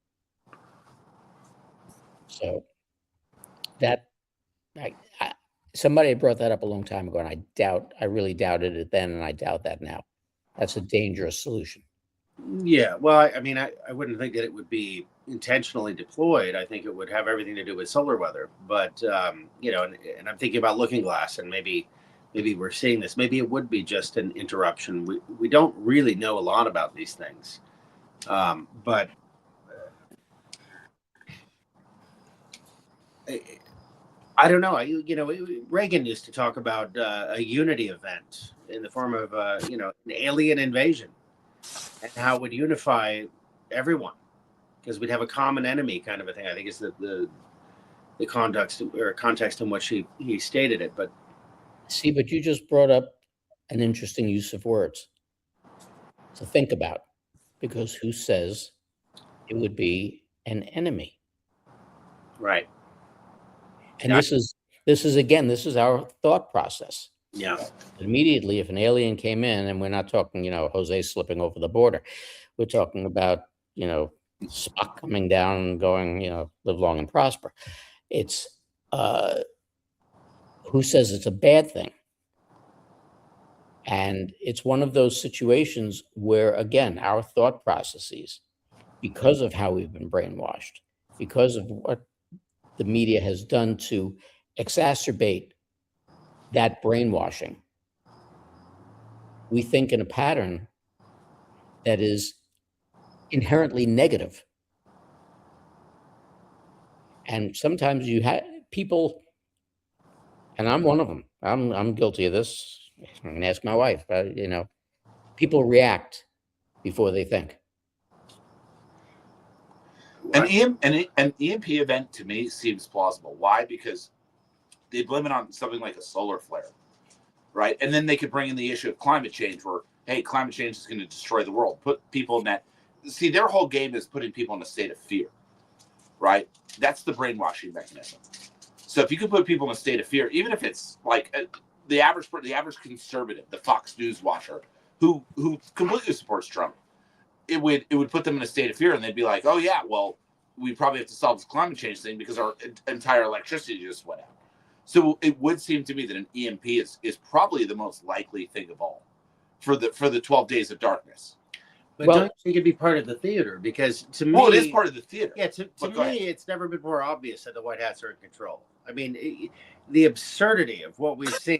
So that somebody brought that up a long time ago, and I really doubted it then, and I doubt that now. That's a dangerous solution. Yeah, well, I mean, I wouldn't think that it would be intentionally deployed. I think it would have everything to do with solar weather. But and I'm thinking about Looking Glass, and maybe we're seeing this. Maybe it would be just an interruption. We don't really know a lot about these things, but I don't know. Reagan used to talk about a unity event in the form of an alien invasion, and how it would unify everyone because we'd have a common enemy, kind of a thing. I think is the context in which he stated it. But see, but you just brought up an interesting use of words to think about, because who says it would be an enemy? Right. And this is our thought process. Yeah. Immediately, if an alien came in, and we're not talking, Jose slipping over the border, we're talking about, Spock coming down and going, live long and prosper. It's who says it's a bad thing? And it's one of those situations where, again, our thought processes, because of how we've been brainwashed, because of what the media has done to exacerbate that brainwashing, we think in a pattern that is inherently negative. And sometimes you have people, and I'm one of them. I'm guilty of this. I can ask my wife. People react before they think. An EMP event to me seems plausible. Why? Because they blame it on something like a solar flare, right? And then they could bring in the issue of climate change, where, hey, climate change is going to destroy the world. Put people in that. See, their whole game is putting people in a state of fear, right? That's the brainwashing mechanism. So if you could put people in a state of fear, even if it's like the average conservative, the Fox News watcher, who completely supports Trump, it would put them in a state of fear, and they'd be like, oh yeah, well, we probably have to solve this climate change thing because our entire electricity just went out. So it would seem to me that an EMP is probably the most likely thing of all for the 12 Days of Darkness. But don't you think it'd be part of the theater? Because to me, well, it is part of the theater. Yeah, to me, it's never been more obvious that the White Hats are in control. I mean, the absurdity of what we've seen,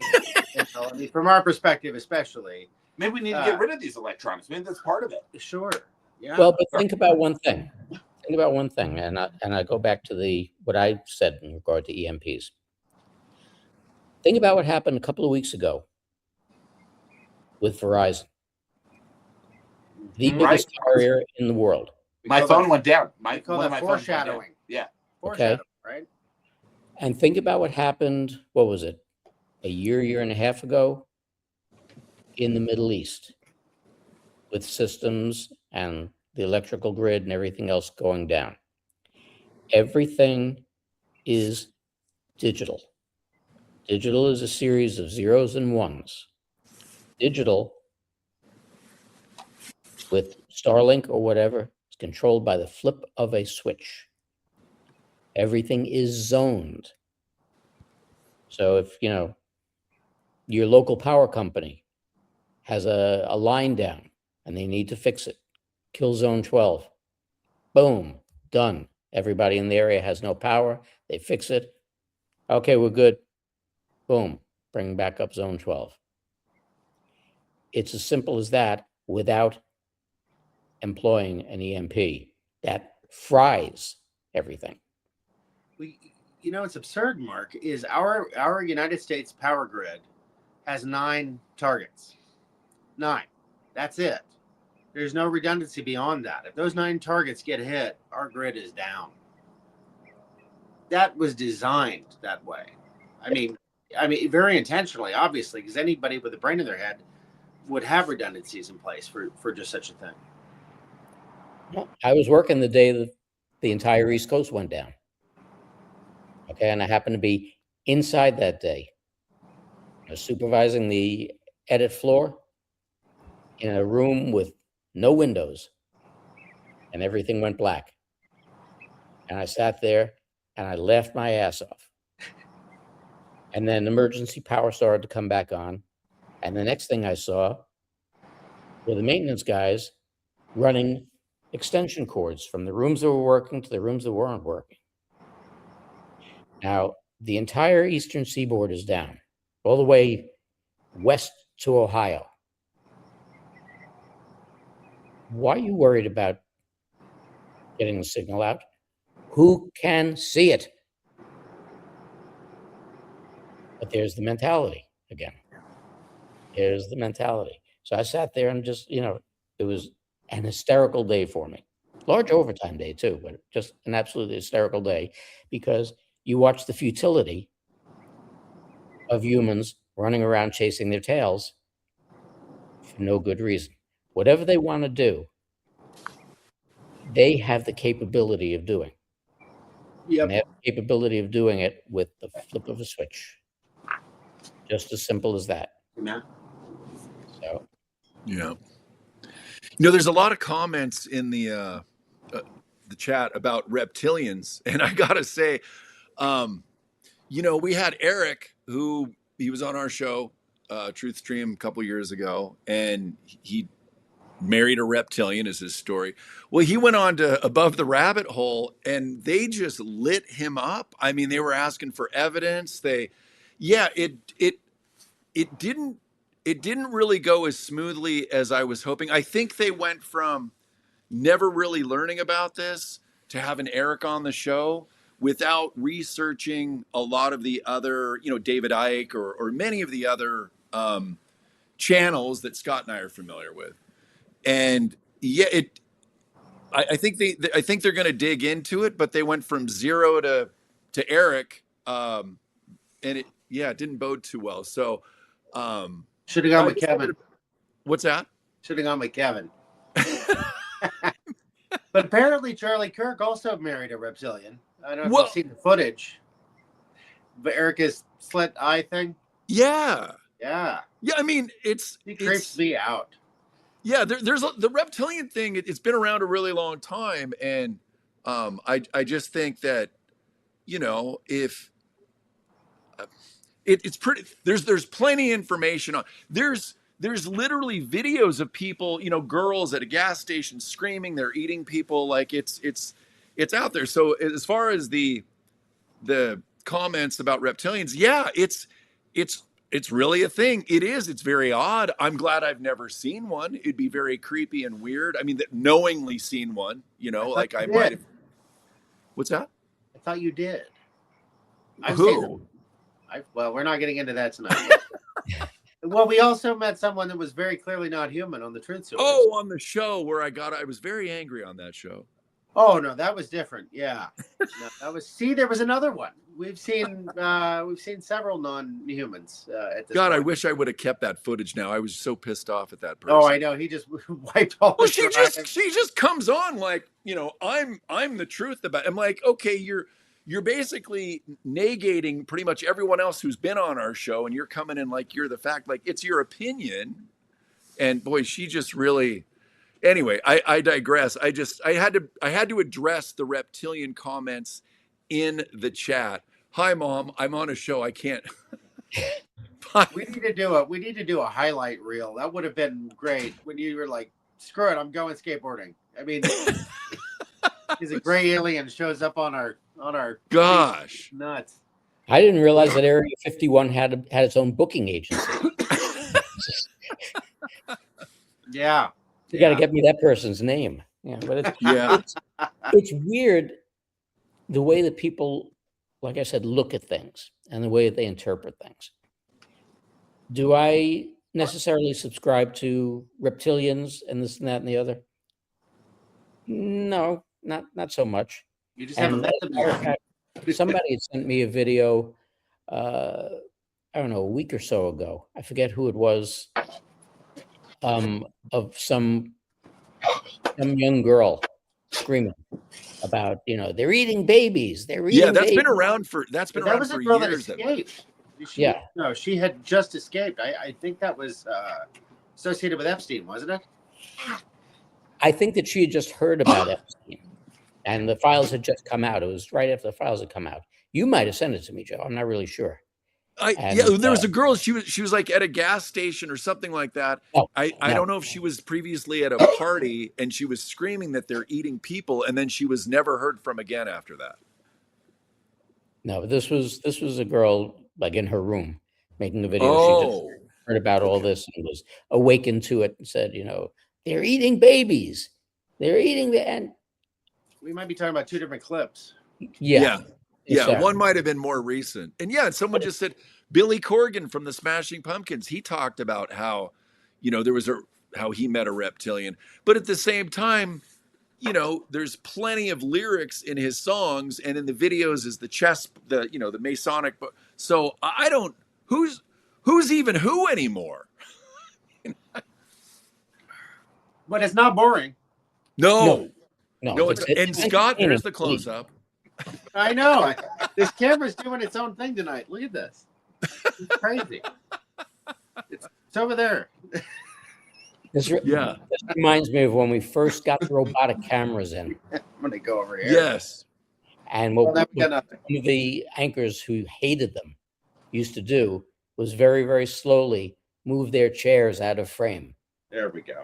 from our perspective, especially. Maybe we need to get rid of these electronics. Maybe that's part of it. Sure. Yeah. Well, but think about one thing. And I go back to what I said in regard to EMPs. Think about what happened a couple of weeks ago with Verizon, the biggest carrier in the world. My phone went down. My foreshadowing. Yeah. Foreshadowing, right? And think about what happened, what was it, a year and a half ago in the Middle East, with systems and the electrical grid and everything else going down. Everything is digital. Digital is a series of zeros and ones. Digital with Starlink or whatever is controlled by the flip of a switch. Everything is zoned. So if, your local power company has a line down and they need to fix it, kill zone 12. Boom, done. Everybody in the area has no power. They fix it. Okay, we're good. Boom, bring back up zone 12. It's as simple as that without employing an EMP. That fries everything. It's absurd, Mark, is our United States power grid has 9 targets. 9. That's it. There's no redundancy beyond that. If those 9 targets get hit, our grid is down. That was designed that way. I mean, very intentionally, obviously, because anybody with a brain in their head would have redundancies in place for just such a thing. Well, I was working the day that the entire East Coast went down. Okay, and I happened to be inside that day. I was supervising the edit floor in a room with no windows, and everything went black. And I sat there and I laughed my ass off. And then emergency power started to come back on. And the next thing I saw were the maintenance guys running extension cords from the rooms that were working to the rooms that weren't working. Now, the entire eastern seaboard is down, all the way west to Ohio. Why are you worried about getting the signal out? Who can see it? But there's the mentality again. There's the mentality. So I sat there and just, it was an hysterical day for me. Large overtime day too, but just an absolutely hysterical day because you watch the futility of humans running around chasing their tails for no good reason. Whatever they want to do, they have the capability of doing. Yep. And they have the capability of doing it with the flip of a switch. Just as simple as that. Yeah. So. Yeah. There's a lot of comments in the chat about reptilians, and I gotta say, we had Eric, who he was on our show, Truth Stream, a couple years ago, and he married a reptilian is his story. Well, he went on to Above the Rabbit Hole, and they just lit him up. I mean, they were asking for evidence. It didn't really go as smoothly as I was hoping. I think they went from never really learning about this to having Eric on the show without researching a lot of the other, David Icke or many of the other channels that Scott and I are familiar with. And I think they're going to dig into it, but they went from zero to Eric, and it didn't bode too well. So should have gone with Kevin. What's that? Should have gone with Kevin. But apparently Charlie Kirk also married a reptilian. I don't know if you've seen the footage, but Erica's slit eye thing. Yeah. Yeah. Yeah. I mean, He creeps me out. Yeah. There's the reptilian thing. It's been around a really long time. And I just think that, if it's pretty, there's plenty of information on, there's literally videos of people, girls at a gas station screaming, they're eating people. Like it's out there. So as far as the comments about reptilians, yeah, it's really a thing. It's very odd. I'm glad I've never seen one. It'd be very creepy and weird. I mean, knowingly seen one, like I might have. What's that? I thought you did. Who? Well, we're not getting into that tonight. Well, we also met someone that was very clearly not human on the Truth Series. Oh, on the show where I was very angry on that show. Oh no, that was different. Yeah, no, that was. See, there was another one. We've seen several non-humans at this God, point. I wish I would have kept that footage. Now I was so pissed off at that person. Oh, I know. He just wiped all. Well, she just comes on like, I'm the truth about it. I'm like, okay, you're basically negating pretty much everyone else who's been on our show, and you're coming in like you're the fact, like it's your opinion. And boy, she just really, Anyway, I digress. I had to address the reptilian comments in the chat. Hi, Mom. I'm on a show. I can't. We need to do a highlight reel. That would have been great when you were like, "Screw it, I'm going skateboarding." I mean, he's a gray alien shows up on our Gosh. nuts. I didn't realize that Area 51 had its own booking agency. Yeah. You got to get me that person's name. Yeah, but Yeah. it's weird the way that people, like I said, look at things and the way that they interpret things. Do I necessarily subscribe to reptilians and this and that and the other? No, not so much. You just haven't met them yet. Somebody had sent me a video, I don't know, a week or so ago. I forget who it was, of some young girl screaming about, they're eating babies. They're eating That's babies. been around for That was a girl years. that escaped. Yeah. No, she had just escaped. I think that was associated with Epstein, wasn't it? I think that she had just heard about Epstein, and the files had just come out. It was right after the files had come out. You might have sent it to me, Joe. I'm not really sure. There was a girl. She was like at a gas station or something like that. I don't know if she was previously at a party and she was screaming that they're eating people, and then she was never heard from again after that. No, this was a girl like in her room making a video. Oh, she just heard about all this and was awakened to it and said, they're eating babies. They're eating and we might be talking about two different clips. Yeah. One might have been more recent. And someone just said Billy Corgan from the Smashing Pumpkins. He talked about how, how he met a reptilian. But at the same time, there's plenty of lyrics in his songs, and in the videos is the Masonic. So I don't, who's even who anymore? But it's not boring. No. And Scott, there's the close up. I know. This camera's doing its own thing tonight. Look at this. It's crazy. It's over there. This reminds me of when we first got the robotic cameras in. I'm going to go over here. Yes. And one of the anchors who hated them used to do was very, very slowly move their chairs out of frame. There we go.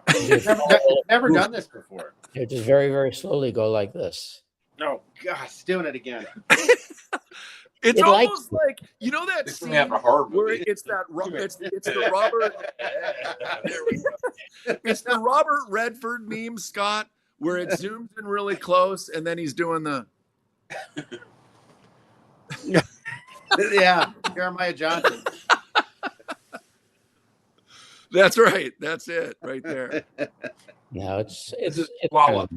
Never done this before. They just very, very slowly go like this. Oh, gosh, doing it again. It's almost like that scene where it's the Robert. There we go. It's the Robert Redford meme, Scott, where it zooms in really close, and then he's doing the. Yeah, Jeremiah Johnson. That's right. That's it, right there. No, it's Chihuahua.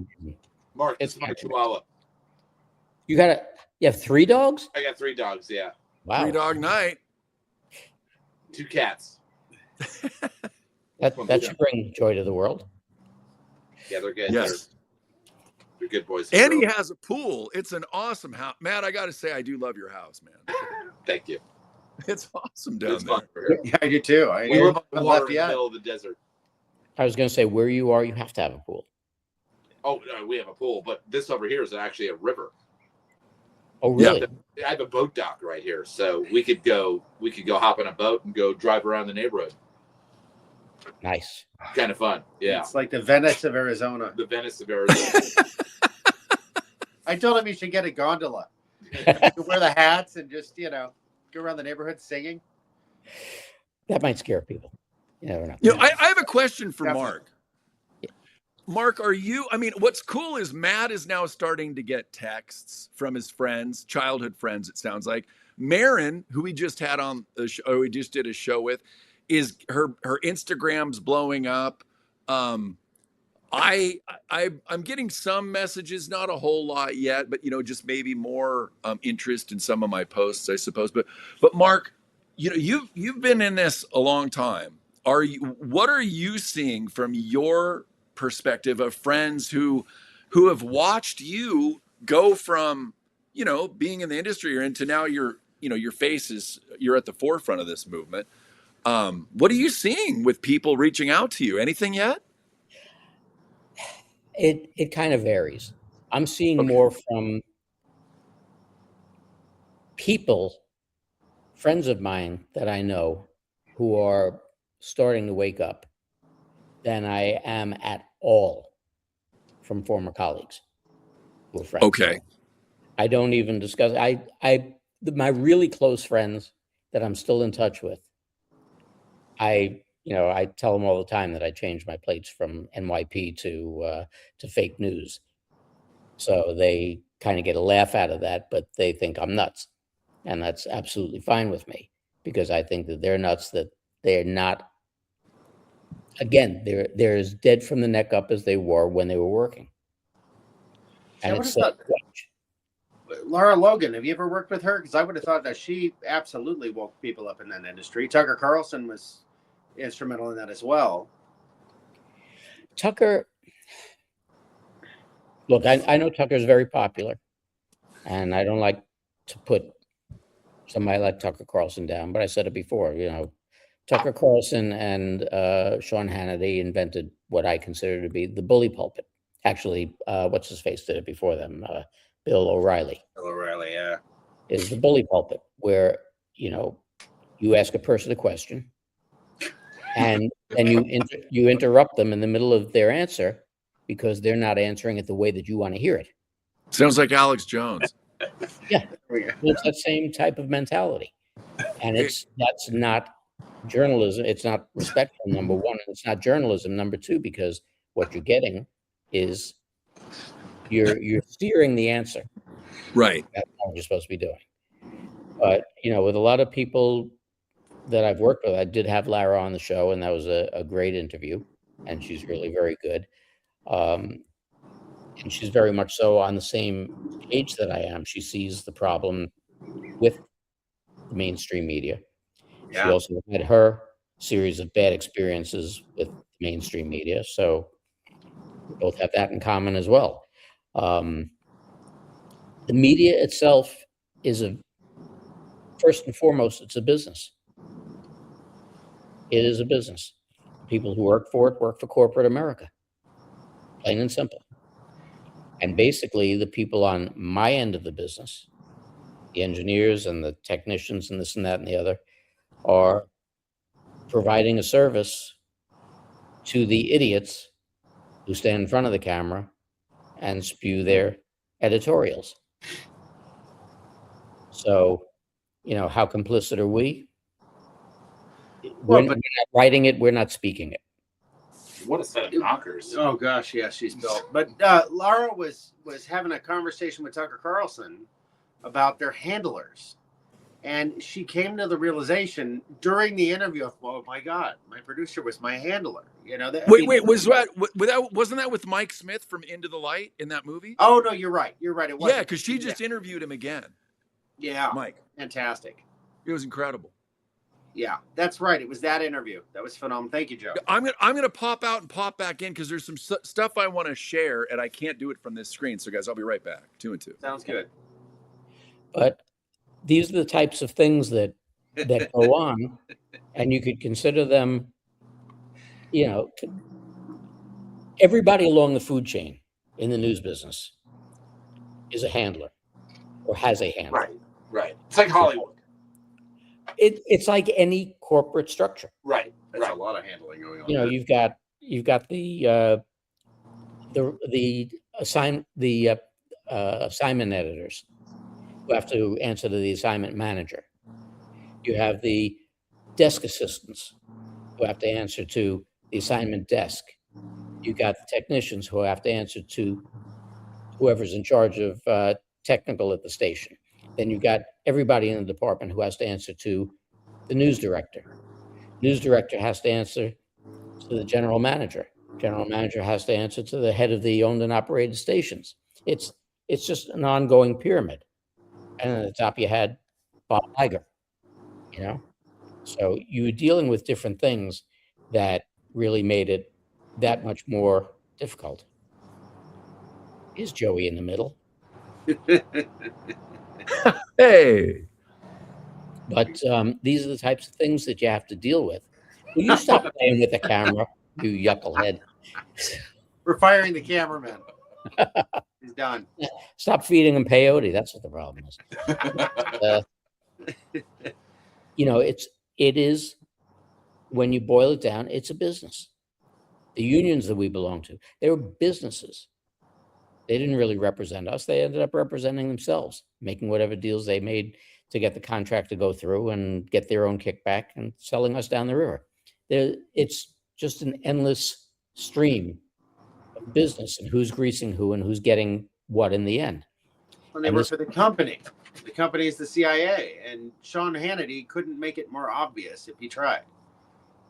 Mark, it's my Chihuahua. You have 3 dogs? I got 3 dogs, yeah. Wow. 3-dog night. 2 cats. That should bring joy to the world. Yeah, they're good. Yes. They're good boys. And he has a pool. It's an awesome house. Matt, I got to say, I do love your house, man. Thank you. It's awesome down there. Yeah, I do too. We live on the water in the middle of the desert. I was going to say, where you are, you have to have a pool. Oh, no, we have a pool, but this over here is actually a river. Oh, really? I have a boat dock right here, so we could go hop on a boat and go drive around the neighborhood. Nice. Kind of fun. Yeah. It's like the Venice of Arizona. The Venice of Arizona. I told him he should get a gondola. Wear the hats and just, go around the neighborhood singing. That might scare people. You never know. I have a question for Mark. Mark, what's cool is Matt is now starting to get texts from his friends, childhood friends, it sounds like. Marin, who we just had on the show, we just did a show with, is her Instagram's blowing up. I'm getting some messages, not a whole lot yet, but just maybe more interest in some of my posts, I suppose. But Mark, you've been in this a long time. What are you seeing from your perspective of friends who have watched you go from being in the industry or into now you're at the forefront of this movement? What are you seeing with people reaching out to you? Anything yet? It kind of varies. I'm seeing Okay. more from people, friends of mine that I know, who are starting to wake up than I am at all from former colleagues who are friends. Okay. I don't even discuss. My really close friends that I'm still in touch with, I tell them all the time that I changed my plates from NYP to fake news. So they kind of get a laugh out of that, but they think I'm nuts. And that's absolutely fine with me, because I think that they're nuts, that they're not, again, they're as dead from the neck up as they were when they were working. I And would it's have thought strange. Laura Logan, have you ever worked with her? Because I would have thought that she absolutely woke people up in that industry. Tucker Carlson was instrumental in that as well. Tucker, look, I know Tucker's very popular, and I don't like to put somebody like Tucker Carlson down, but I said it before, Tucker Carlson and Sean Hannity invented what I consider to be the bully pulpit. Actually, what's his face did it before them? Bill O'Reilly. Bill O'Reilly, yeah. Is the bully pulpit, where you ask a person a question, and then you interrupt them in the middle of their answer because they're not answering it the way that you want to hear it. Sounds like Alex Jones. Yeah, it's that same type of mentality, and that's not journalism. It's not respectful, number one, and it's not journalism, number two, because what you're getting is you're steering the answer. Right. That's not what you're supposed to be doing. But with a lot of people that I've worked with, I did have Lara on the show, and that was a great interview, and she's really very good. And she's very much so on the same page that I am. She sees the problem with the mainstream media. Yeah. She also had her series of bad experiences with mainstream media. So we both have that in common as well. The media itself is first and foremost, it's a business. It is a business. People who work for it work for corporate America, plain and simple. And basically, the people on my end of the business, the engineers and the technicians and this and that and the other, are providing a service to the idiots who stand in front of the camera and spew their editorials. So, how complicit are we? We're not writing it. We're not speaking it. What a set of knockers. Oh gosh, yeah, she's built. But Laura was having a conversation with Tucker Carlson about their handlers, and she came to the realization during the interview of, oh my God, my producer was my handler. Wasn't that with Mike Smith from Into the Light in that movie? Oh no, you're right. You're right. It was. Yeah, because she just interviewed him again. Yeah, Mike. Fantastic. It was incredible. Yeah, that's right. It was that interview. That was phenomenal. Thank you, Joe. I'm gonna pop out and pop back in because there's some stuff I want to share, and I can't do it from this screen. So, guys, I'll be right back. 2 and 2. Sounds good. But these are the types of things that go on, and you could consider them. Everybody along the food chain in the news business is a handler or has a handler. Right. It's like Hollywood. It's like any corporate structure. Right. There's a lot of handling going on. You've got the assignment editors who have to answer to the assignment manager. You have the desk assistants who have to answer to the assignment desk. You got the technicians who have to answer to whoever's in charge of technical at the station. Then you got everybody in the department who has to answer to the news director. News director has to answer to the general manager. General manager has to answer to the head of the owned and operated stations. It's just an ongoing pyramid. And at the top you had Bob Iger, So you were dealing with different things that really made it that much more difficult. Is Joey in the middle? Hey. But these are the types of things that you have to deal with. Will you stop playing with the camera, you yucklehead? We're firing the cameraman. He's done. Stop feeding him peyote. That's what the problem is. It is, when you boil it down, it's a business. The unions that we belong to, they were businesses. They didn't really represent us. They ended up representing themselves, making whatever deals they made to get the contract to go through and get their own kickback and selling us down the river. It's just an endless stream of business and who's greasing who and who's getting what in the end. When they work for the company. The company is the CIA, and Sean Hannity couldn't make it more obvious if he tried.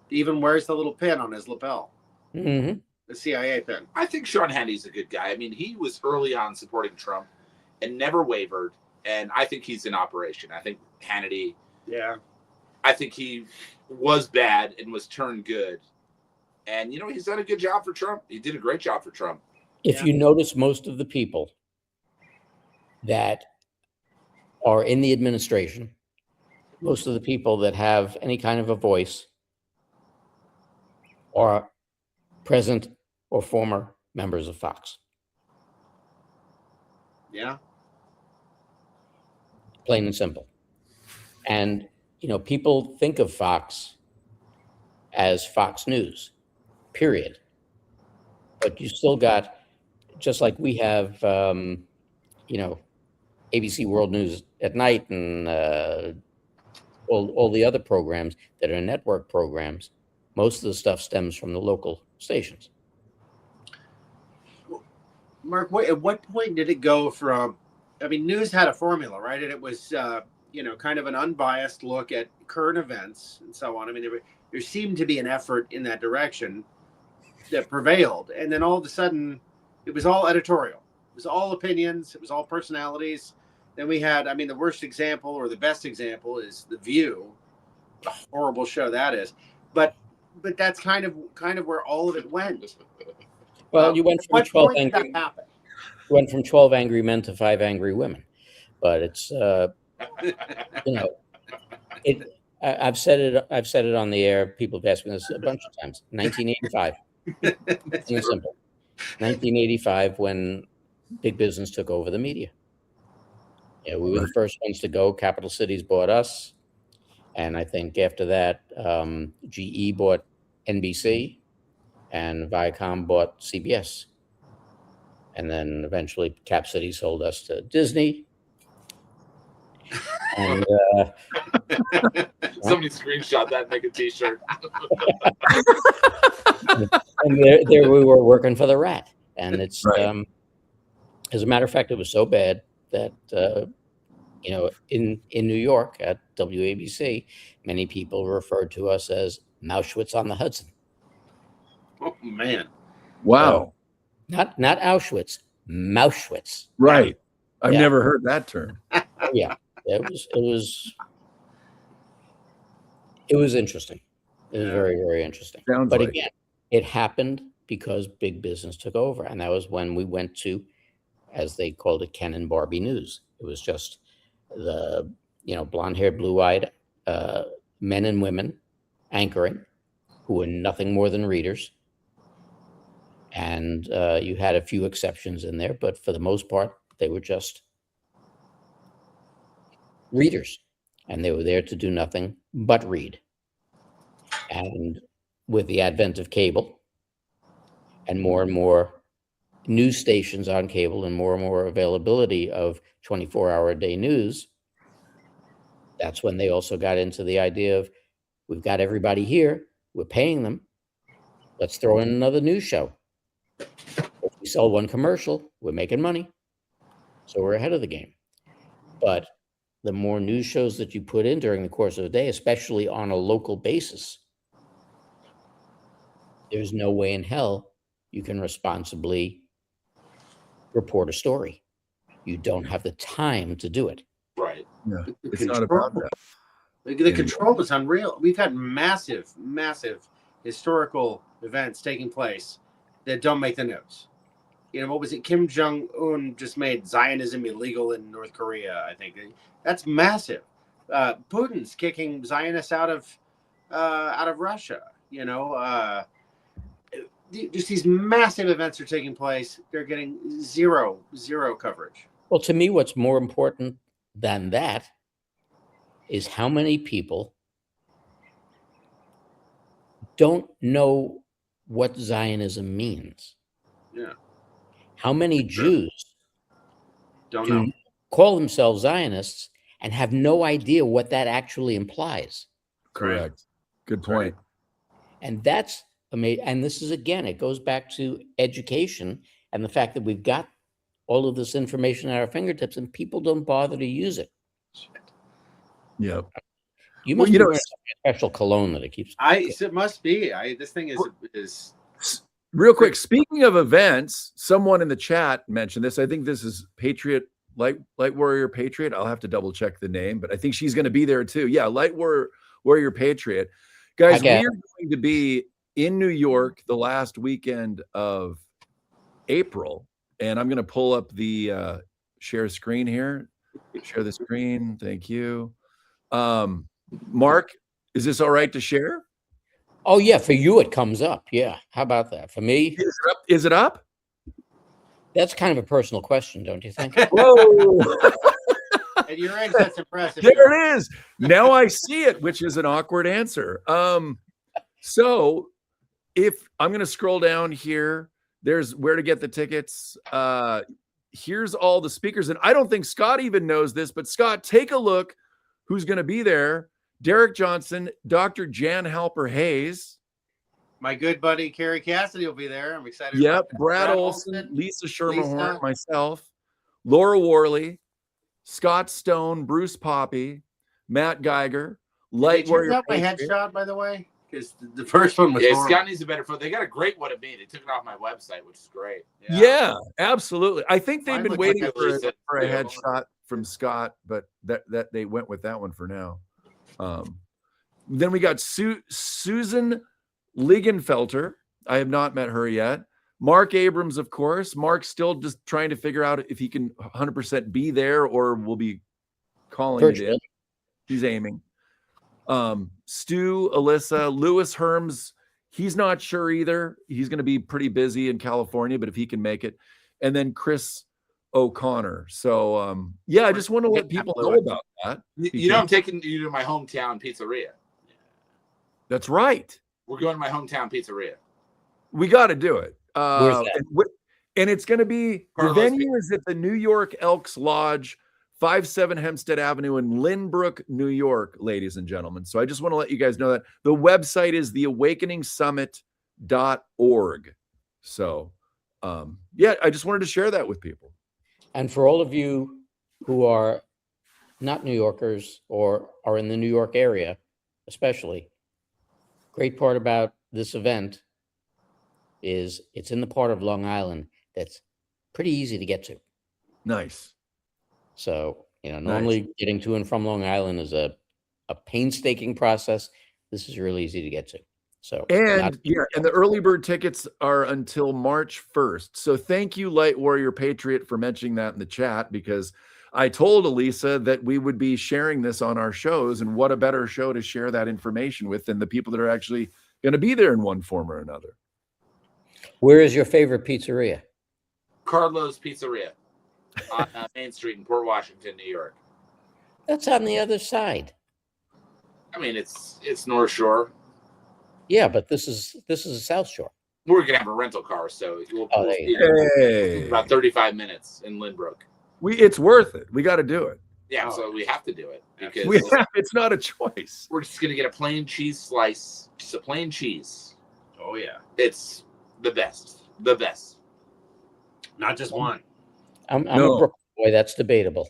He even wears the little pin on his lapel. Mm-hmm. The CIA pin. I think Sean Hannity's a good guy. I mean, he was early on supporting Trump and never wavered. And I think he's in operation. I think Hannity. Yeah. I think he was bad and was turned good. And, he's done a good job for Trump. He did a great job for Trump. If you notice, most of the people that are in the administration, most of the people that have any kind of a voice are present or former members of Fox. Yeah. Plain and simple. And, people think of Fox as Fox News, period. But you still got, just like we have, ABC World News at night and all the other programs that are network programs, most of the stuff stems from the local stations. Mark, at what point did it go from, news had a formula, right? And it was, kind of an unbiased look at current events and so on. There seemed to be an effort in that direction that prevailed. And then all of a sudden, it was all editorial. It was all opinions. It was all personalities. Then we had, the worst example or the best example is The View, the horrible show that is. But that's kind of where all of it went. Well, you went from 12 angry. You went from 12 angry men to 5 angry women, but it's I've said it on the air. People have asked me this a bunch of times. 1985. It's simple. 1985, when big business took over the media. We were the first ones to go. Capital Cities bought us, and I think after that, GE bought NBC, and Viacom bought CBS. And then eventually Cap City sold us to Disney. And somebody screenshot that and make a t-shirt. And there we were working for the rat. And it's Right. As a matter of fact, it was so bad that in New York at WABC, many people referred to us as Mauschwitz on the Hudson. Oh man! Wow. Not Auschwitz, Mauschwitz. Right. I've Yeah. never heard that term. Yeah, it was interesting. It was very, very interesting. Sounds But like again, it happened because big business took over, and that was when we went to, as they called it, Ken and Barbie News. It was just the blonde-haired, blue-eyed men and women anchoring, who were nothing more than readers. And you had a few exceptions in there, but for the most part, they were just readers, and they were there to do nothing but read. And with the advent of cable and more news stations on cable and more availability of 24-hour-a-day news, that's when they also got into the idea of, we've got everybody here, we're paying them, let's throw in another news show. If we sell one commercial, we're making money. So we're ahead of the game. But the more news shows that you put in during the course of the day, especially on a local basis, there's no way in hell you can responsibly report a story. You don't have the time to do it. Right. Yeah. It's not about that. The control is unreal. We've had massive historical events taking place that don't make the news. What was it? Kim Jong-un just made Zionism illegal in North Korea, I think. That's massive. Putin's just these massive events are taking place. They're getting zero coverage. Well, to me, what's more important than that is how many people don't know what Zionism means. Yeah. How many Jews Don't know. call themselves Zionists and have no idea what that actually implies? Correct. Good point. And that's amazing. And this is, again, it goes back to education and the fact that we've got all of this information at our fingertips and people don't bother to use it. Yep. You must be wearing a special cologne that it keeps. It must be. This thing is real quick. Speaking of events, someone in the chat mentioned this. I think this is Patriot, Light Warrior Patriot. I'll have to double check the name, but I think she's going to be there too. Yeah, Light Warrior Patriot. Guys, we are going to be in New York the last weekend of April, and I'm going to pull up the share screen here. Share the screen. Thank you. Mark, is this all right to share? Oh yeah, for you it comes up. Yeah, how about that? For me, is it up? That's kind of a personal question, don't you think? Whoa! And you're right, that's impressive. There it is. Now I see it, which is an awkward answer. So if I'm going to scroll down here, there's where to get the tickets. Here's all the speakers, and I don't think Scott even knows this, but Scott, take a look. Who's going to be there? Derek Johnson, Dr. Jan Halper Hayes. My good buddy Carrie Cassidy will be there. I'm excited. Yep. Brad Olson, Lisa Schermerhorn, myself, Laura Worley, Scott Stone, Bruce Poppy, Matt Geiger, Light Warrior. Did you my headshot, by the way? Because the first one was Scott needs a better photo. They got a great one of me. They took it off my website, which is great. Yeah, absolutely. I think they've been waiting for a headshot from Scott, but that they went with that one for now. Then we got Susan Ligenfelter. I have not met her yet. Mark Abrams, of course. Mark's still just trying to figure out if he can 100% be there or will be calling it in. He's aiming. Stu, Alyssa, Lewis Herms. He's not sure either. He's going to be pretty busy in California, but if he can make it. And then Chris O'Connor. So, I just want to let people know about that. You know, I'm taking you to my hometown pizzeria. That's right. We're going to my hometown pizzeria. We got to do it. Where's that? And it's going to be, the venue is at the New York Elks Lodge, 57 Hempstead Avenue in Lynbrook, New York, ladies and gentlemen. So I just want to let you guys know that. The website is theawakeningsummit.org. So, I just wanted to share that with people. And for all of you who are not New Yorkers or are in the New York area, especially, great part about this event is it's in the part of Long Island that's pretty easy to get to. Nice. So, normally getting to and from Long Island is a painstaking process. This is really easy to get to. So, and the early bird tickets are until March 1st. So thank you, Light Warrior Patriot, for mentioning that in the chat, because I told Elisa that we would be sharing this on our shows, and what a better show to share that information with than the people that are actually going to be there in one form or another. Where is your favorite pizzeria? Carlo's Pizzeria on Main Street in Port Washington, New York. That's on the other side. I mean, it's North Shore. Yeah, but this is a South Shore. We're gonna have a rental car, so we'll about 35 minutes in Lynbrook. It's worth it. We got to do it. Yeah, so we have to do it because it's not a choice. We're just gonna get a plain cheese slice, just a plain cheese. Oh yeah, it's the best. Not just one. I'm a Brooklyn boy. That's debatable.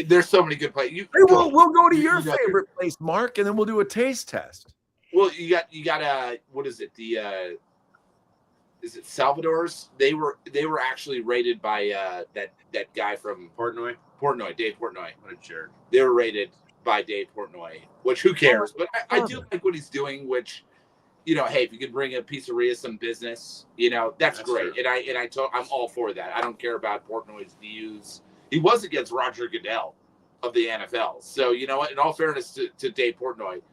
There's so many good places. We'll go to your favorite place, Mark, and then we'll do a taste test. Well, you got what is it? Is it Salvador's? They were actually rated by that guy from Portnoy, Dave Portnoy. What a jerk. They were rated by Dave Portnoy, which who cares? But I do like what he's doing, which, hey, if you could bring a pizzeria some business, that's great. True. And I'm all for that. I don't care about Portnoy's views. He was against Roger Goodell of the NFL. So, in all fairness to Dave Portnoy,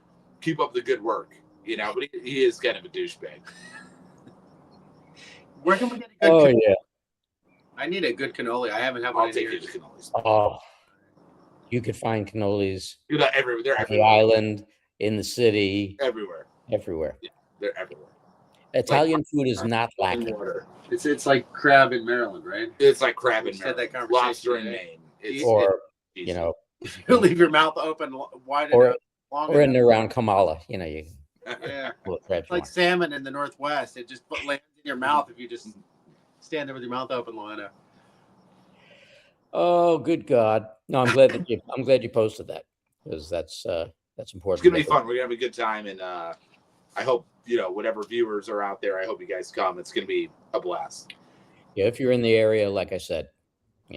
keep up the good work, but he is kind of a douchebag. Where can we get a good? Oh yeah. I need a good cannoli. I haven't had one I'll in take you years. to cannolis. Oh, you could find cannolis You know, they're on the everywhere. island, in the city, Everywhere. everywhere. Yeah, they're everywhere. Italian food is not In lacking. water. It's like crab in Maryland, right? It's like crab We in just had that Maryland, conversation lobster in today. Maine. It's Or, easy. you know, You leave your mouth open wide or enough, long or in enough. around Kamala, you know, you Yeah, pull a crab it's like one. salmon in the Northwest. It just lands in your mouth if you just stand there with your mouth open long enough. Oh, good God! No, I'm glad that I'm glad you posted that, because that's important. It's gonna to be get fun. We're gonna have a good time, and I hope whatever viewers are out there. I hope you guys come. It's gonna be a blast. Yeah, if you're in the area, like I said,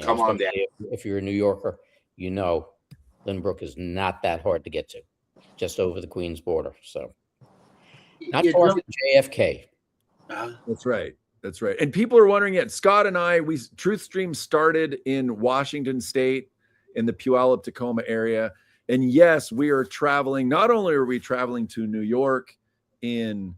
Come on down. especially if you're a New Yorker, Lynbrook is not that hard to get to, just over the Queens border. So not It's far really- from JFK. That's right. That's right. And people are wondering yet, Scott and I, Truth Stream started in Washington State in the Puyallup, Tacoma area. And yes, we are traveling. Not only are we traveling to New York in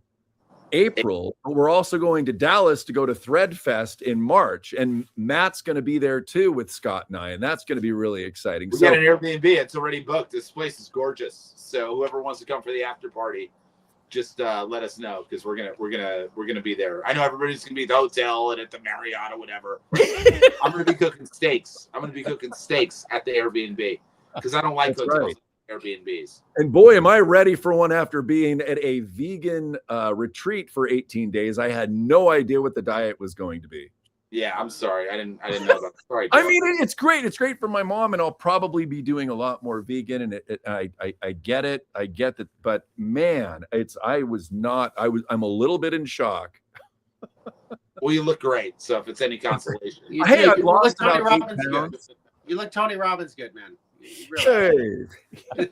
April, but we're also going to Dallas to go to Threadfest in March. And Matt's going to be there too with Scott and I. And that's going to be really exciting. We got an Airbnb. It's already booked. This place is gorgeous. So whoever wants to come for the after party, just let us know, because we're gonna be there. I know everybody's gonna be at the hotel and at the Marriott or whatever. I'm gonna be cooking steaks. I'm gonna be cooking steaks at the Airbnb, because I don't like That's hotels right. and Airbnbs. And boy, am I ready for one after being at a vegan retreat for 18 days. I had no idea what the diet was going to be. Yeah, I'm sorry. I didn't know that. Sorry, I Joe. mean, it's great. It's great for my mom, and I'll probably be doing a lot more vegan. And I get it. I get that. But man, I'm a little bit in shock. Well, you look great. So if it's any consolation, Hey, I've you lost look Tony about 8 Robbins pounds. good. You look Tony Robbins good, man. Really. Hey,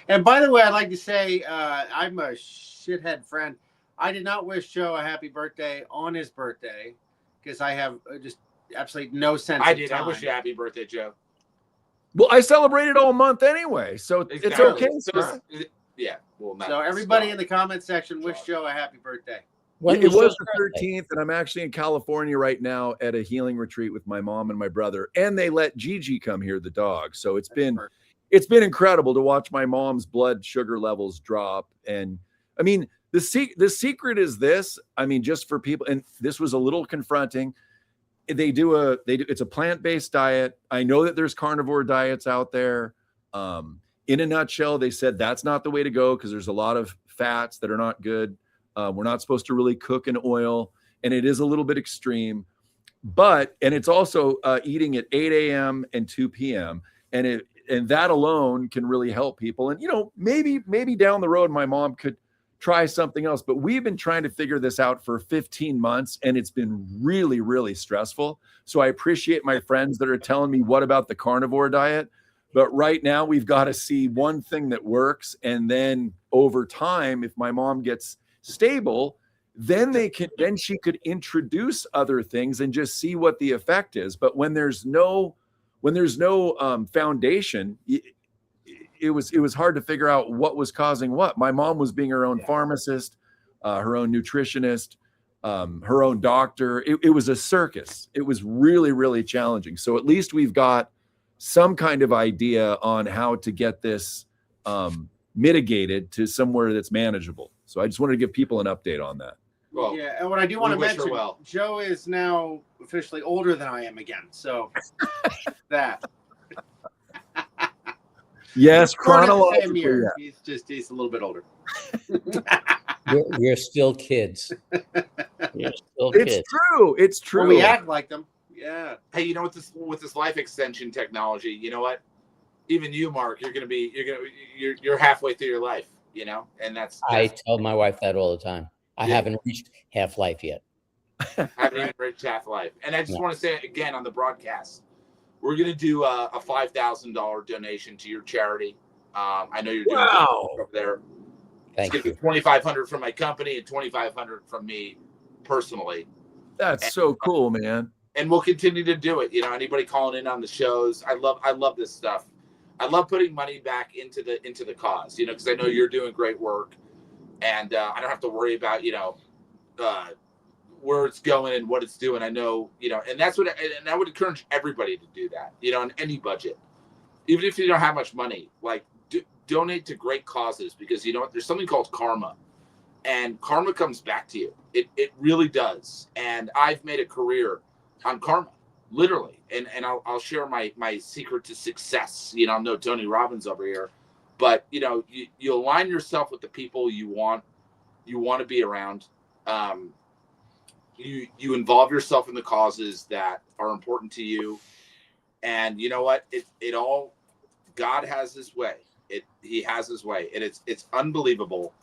And by the way, I'd like to say I'm a shithead friend. I did not wish Joe a happy birthday on his birthday, because I have just absolutely no sense I of did. time. I wish you happy birthday, Joe. well, I celebrated all month anyway, so it's Exactly. okay. So yeah. Well, So everybody in the comment section wish Joe a happy birthday. When It was Joe's the birthday? 13th, and I'm actually in California right now at a healing retreat with my mom and my brother, and they let Gigi come here, the dog. So it's been incredible to watch my mom's blood sugar levels drop. And I mean, the secret is this. I mean, just for people, and this was a little confronting. It's a plant-based diet. I know that there's carnivore diets out there. In a nutshell, they said that's not the way to go, because there's a lot of fats that are not good. We're not supposed to really cook in oil, and it is a little bit extreme. And it's also eating at 8 a.m. and 2 p.m. And that alone can really help people. And maybe down the road my mom could try something else. But we've been trying to figure this out for 15 months, and it's been really, really stressful. So I appreciate my friends that are telling me, what about the carnivore diet? But right now we've got to see one thing that works, and then over time, if my mom gets stable, then she could introduce other things and just see what the effect is. But when there's no foundation, it was hard to figure out what was causing what. My mom was being her own pharmacist, her own nutritionist, her own doctor. It was a circus. It was really, really challenging. So at least we've got some kind of idea on how to get this mitigated to somewhere that's manageable. So I just wanted to give people an update on that. Well, yeah, and what I do want to we wish her mention, well. Joe is now officially older than I am again. So that. Yes, Born in the same chronologically. year. Yeah. He's a little bit older. You're still kids. You're still It's kids. true. It's true. Well, we act like them. Yeah. Hey, with this life extension technology, you know what? Even you, Mark, you're halfway through your life, and that's I tell my wife that all the time. I haven't reached half life yet. I haven't even reached half life. And I just want to say again on the broadcast, we're going to do a $5,000 donation to your charity. I know you're doing over there. Thank it's you. going to be $2,500 from my company and $2,500 from me personally. That's so cool, man. And we'll continue to do it. Anybody calling in on the shows, I love this stuff. I love putting money back into the cause, because I know you're doing great work, and I don't have to worry about where it's going and what it's doing. I know, and that's what, and I would encourage everybody to do that, on any budget, even if you don't have much money, like donate to great causes, because there's something called karma, and karma comes back to you. It really does. And I've made a career on karma, literally. And I'll share my secret to success. I'm no Tony Robbins over here, but you align yourself with the people you want to be around. You involve yourself in the causes that are important to you, and you know what? It all, God has his way. He has his way, and it's unbelievable.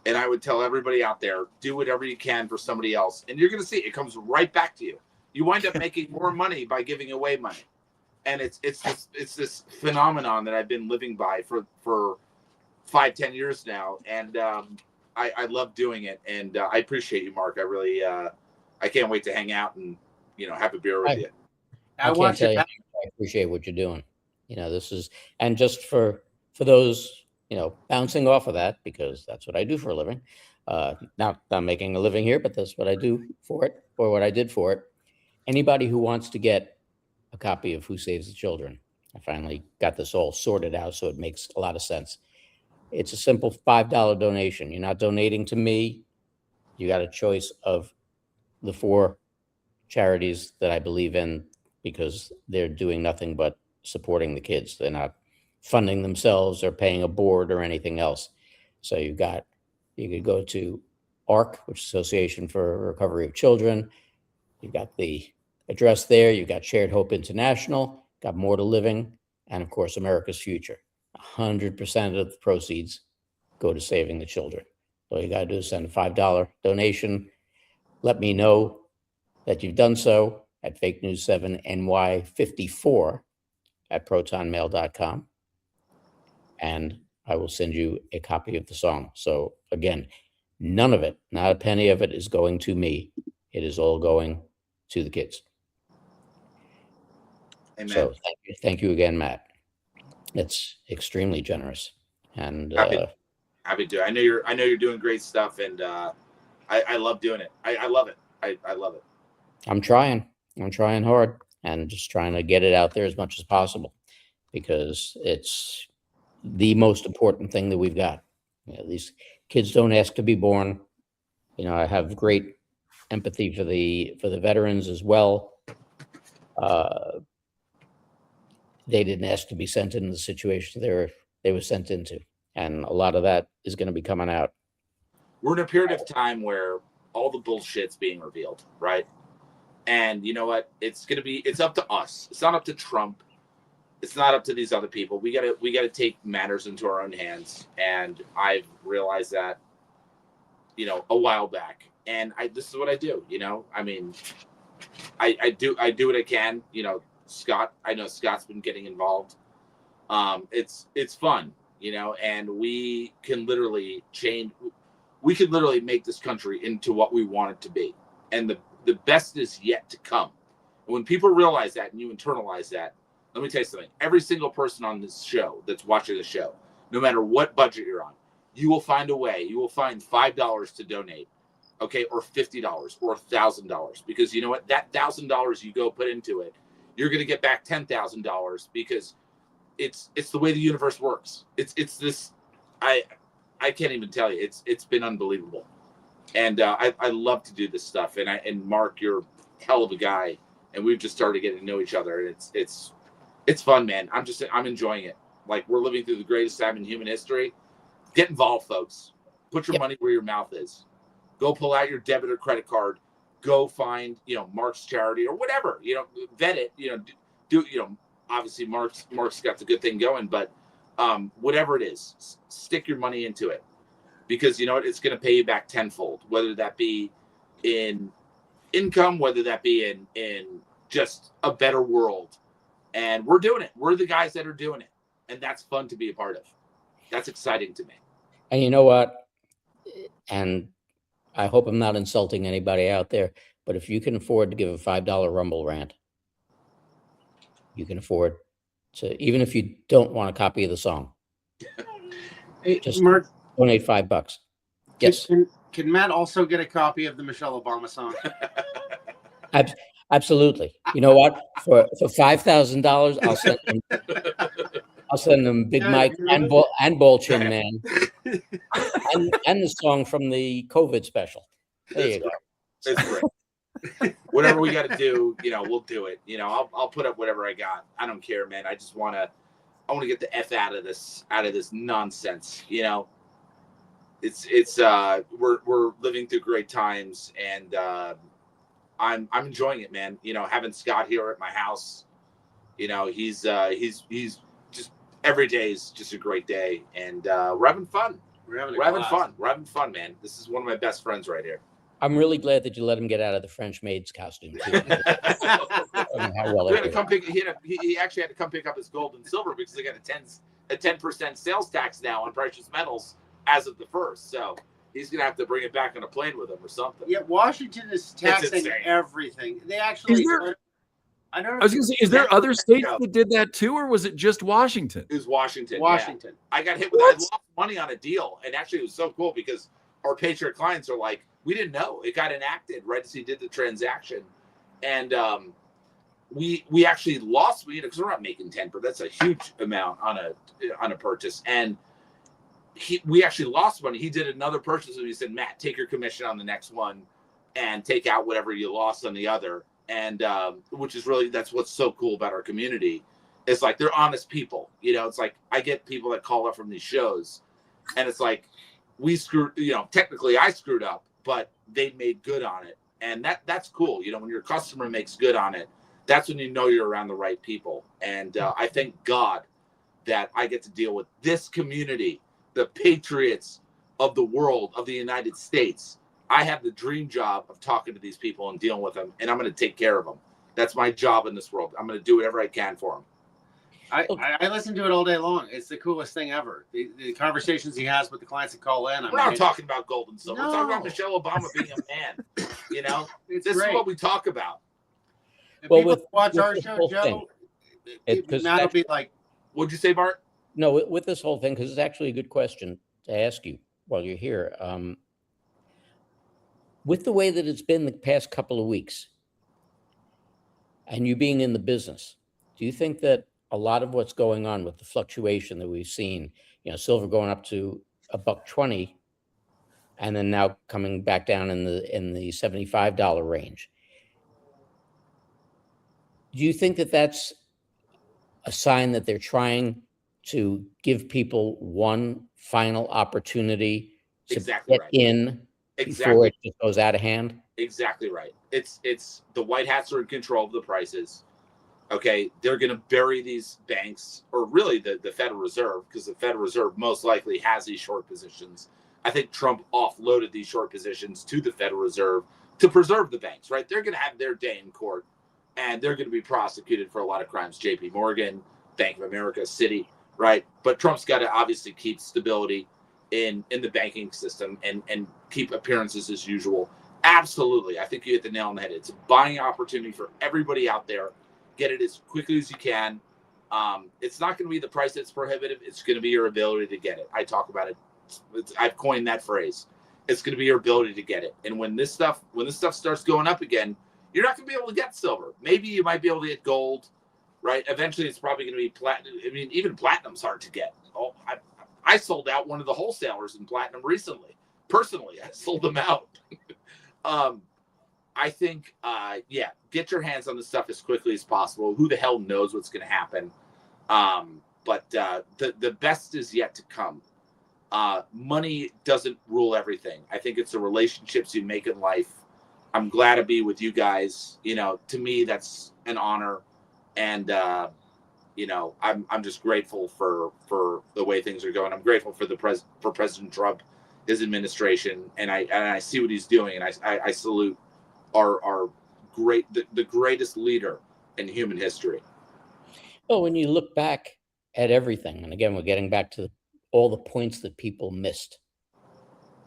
And I would tell everybody out there, do whatever you can for somebody else, and you're going to see it comes right back to you. You wind up making more money by giving away money, and it's this phenomenon that I've been living by for 5-10 years now, and I love doing it, and I appreciate you, Mark. I really I can't wait to hang out and have a beer with you. I can't tell you how much I appreciate what you're doing. This is, and just for those, bouncing off of that, because that's what I do for a living. Not making a living here, but that's what I do for it, or what I did for it. Anybody who wants to get a copy of Who Saves the Children, I finally got this all sorted out, so it makes a lot of sense. It's a simple $5 donation. You're not donating to me. You got a choice of the 4 charities that I believe in, because they're doing nothing but supporting the kids. They're not funding themselves or paying a board or anything else. So you could go to ARC, which is Association for Recovery of Children. You've got the address there. You've got Shared Hope International, got More to Living, and of course, America's Future. 100% of the proceeds go to saving the children. All you got to do is send a $5 donation. Let me know that you've done so at fake news 7ny54 at protonmail.com. And I will send you a copy of the song. So again, none of it, not a penny of it, is going to me. It is all going to the kids. Amen. So thank you again, Matt. It's extremely generous. And happy to. I know you're doing great stuff, and I love doing it. I love it. I love it. I'm trying hard, and just trying to get it out there as much as possible, because it's the most important thing that we've got. These kids don't ask to be born. I have great empathy for the veterans as well. They didn't ask to be sent into the situation they were sent into, and a lot of that is going to be coming out. We're in a period of time where all the bullshit's being revealed, right? And you know what? It's up to us. It's not up to Trump. It's not up to these other people. We gotta take matters into our own hands. And I've realized that, a while back. And this is what I do. I mean, I do what I can. Scott. I know Scott's been getting involved. It's fun, and we can literally change. We could literally make this country into what we want it to be, and the best is yet to come. And when people realize that and you internalize that, let me tell you something. Every single person on this show that's watching the show, no matter what budget you're on, you will find a way. You will find $5 to donate, okay, or $50 or $1,000, because you know what? That $1,000 you go put into it, you're going to get back $10,000, because it's the way the universe works. It's this. I can't even tell you. It's been unbelievable, and I love to do this stuff. And Mark, you're a hell of a guy, and we've just started getting to know each other, and it's fun, man. I'm enjoying it. Like, we're living through the greatest time in human history. Get involved, folks. Put your money where your mouth is. Go pull out your debit or credit card. Go find Mark's charity or whatever. Vet it. Do obviously Mark's got the good thing going, but whatever it is, stick your money into it, because you know what, it's going to pay you back tenfold, whether that be in income, whether that be in just a better world. And we're doing it. We're the guys that are doing it, and that's fun to be a part of. That's exciting to me. And you know what? And I hope I'm not insulting anybody out there, but if you can afford to give a $5 Rumble rant, you can afford to, even if you don't want a copy of the song, Hey, just Mark, donate $5. Yes. Can Matt also get a copy of the Michelle Obama song? Absolutely. You know what? For $5,000, I'll send them Big Mike and Ball Chin Man, and the song from the COVID special. There you go. It's great. Whatever we got to do, we'll do it. I'll put up whatever I got. I don't care, man. I just want to get the F out of this nonsense. It's we're living through great times, and I'm enjoying it, man. Having Scott here at my house, he's just every day is just a great day, and we're having fun. We're having fun, man. This is one of my best friends right here. I'm really glad that you let him get out of the French maid's costume too. I don't know how well he actually had to come pick up his gold and silver because they got a 10% sales tax now on precious metals as of the 1st. So he's gonna have to bring it back on a plane with him or something. Yeah, Washington is taxing everything. They actually. I was going to say, is there other states that did that too, or was it just Washington? It was Washington. Washington. Yeah. I got hit with. I lost money on a deal, and actually, it was so cool because our Patriot clients are like, we didn't know it got enacted right as he did the transaction, and we actually lost because we're not making 10%. That's a huge amount on a purchase, and we actually lost money. He did another purchase, and he said, Matt, take your commission on the next one, and take out whatever you lost on the other. And which is really, that's what's so cool about our community. It's like they're honest people. It's like I get people that call up from these shows, and it's like we screwed. Technically I screwed up, but they made good on it, and that's cool. When your customer makes good on it, that's when you're around the right people. And I thank God that I get to deal with this community, the patriots of the world, of the United States. I have the dream job of talking to these people and dealing with them, and I'm going to take care of them. That's my job in this world. I'm going to do whatever I can for them. I listen to it all day long. It's the coolest thing ever. The conversations he has with the clients that call in. We're not talking about gold and silver. We're talking about Michelle Obama being a man. This is what we talk about. If people watch our show, Joe, that'll be like. What'd you say, Bart? No, with this whole thing, because it's actually a good question to ask you while you're here. With the way that it's been the past couple of weeks, and you being in the business, do you think that a lot of what's going on with the fluctuation that we've seen, silver going up to $1.20, and then now coming back down in the $75 range, do you think that that's a sign that they're trying to give people one final opportunity to get in? Before it just goes out of hand? Exactly right. It's the white hats are in control of the prices. Okay, they're going to bury these banks, or really the Federal Reserve, because the Federal Reserve most likely has these short positions. I think Trump offloaded these short positions to the Federal Reserve to preserve the banks, right? They're going to have their day in court, and they're going to be prosecuted for a lot of crimes. JP Morgan, Bank of America, Citi, right? But Trump's got to obviously keep stability in the banking system and keep appearances as usual. Absolutely. I think you hit the nail on the head. It's a buying opportunity for everybody out there. Get it as quickly as you can. It's not going to be the price that's prohibitive. It's going to be your ability to get it. I talk about it. I've coined that phrase. It's going to be your ability to get it. And when this stuff starts going up again, you're not going to be able to get silver. Maybe you might be able to get gold, right? Eventually it's probably going to be platinum. I mean, even platinum's hard to get. I sold out one of the wholesalers in platinum recently. Personally, I sold them out. I think, get your hands on the stuff as quickly as possible. Who the hell knows what's going to happen? But the best is yet to come. Money doesn't rule everything. I think it's the relationships you make in life. I'm glad to be with you guys. To me, that's an honor. And, I'm just grateful for the way things are going. I'm grateful for President Trump, his administration, and I see what he's doing, and I salute our the greatest leader in human history. Well, when you look back at everything, and again, we're getting back to all the points that people missed,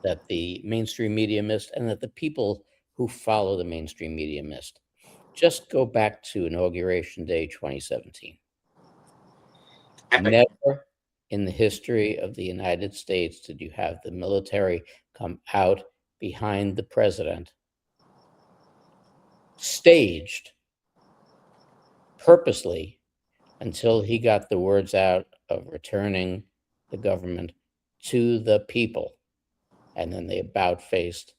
that the mainstream media missed, and that the people who follow the mainstream media missed. Just go back to Inauguration Day 2017. Epic. Never in the history of the United States did you have the military come out behind the president, staged purposely until he got the words out of returning the government to the people. And then they about-faced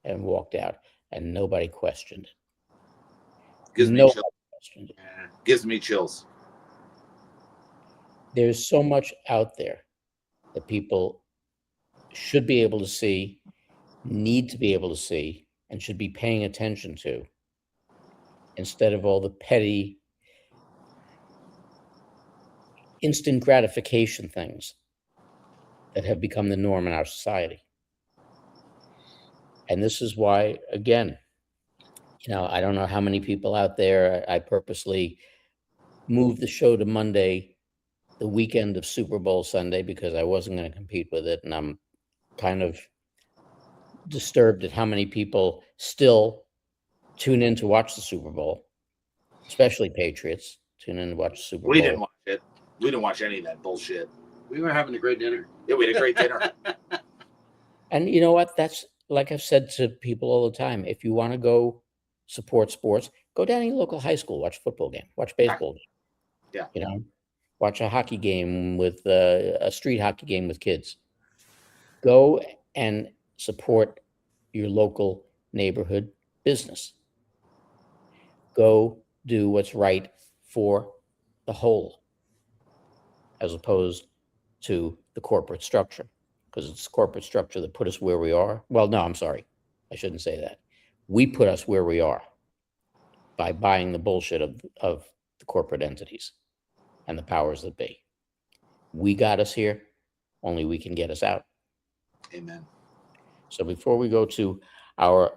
and walked out, and nobody questioned it. Gives me Nobody chills. questioned it. Yeah. Gives me chills. There's so much out there that people should be able to see, need to be able to see, and should be paying attention to, instead of all the petty, instant gratification things that have become the norm in our society. And this is why, again, I don't know how many people out there, I purposely moved the show to Monday, the weekend of Super Bowl Sunday, because I wasn't going to compete with it. And I'm kind of disturbed at how many people still tune in to watch the Super Bowl, especially Patriots tune in to watch the Super Bowl. We didn't watch it. We didn't watch any of that bullshit. We were having a great dinner. Yeah, we had a great dinner. And you know what? That's, like I've said to people all the time, if you want to go support sports, go down to your local high school, watch a football game, watch baseball game. Yeah. Watch a hockey game with a street hockey game with kids. Go and support your local neighborhood business. Go do what's right for the whole, as opposed to the corporate structure, because it's corporate structure that put us where we are. Well, no, I'm sorry. I shouldn't say that. We put us where we are by buying the bullshit of the corporate entities and the powers that be. We got us here, only we can get us out. Amen. So before we go to our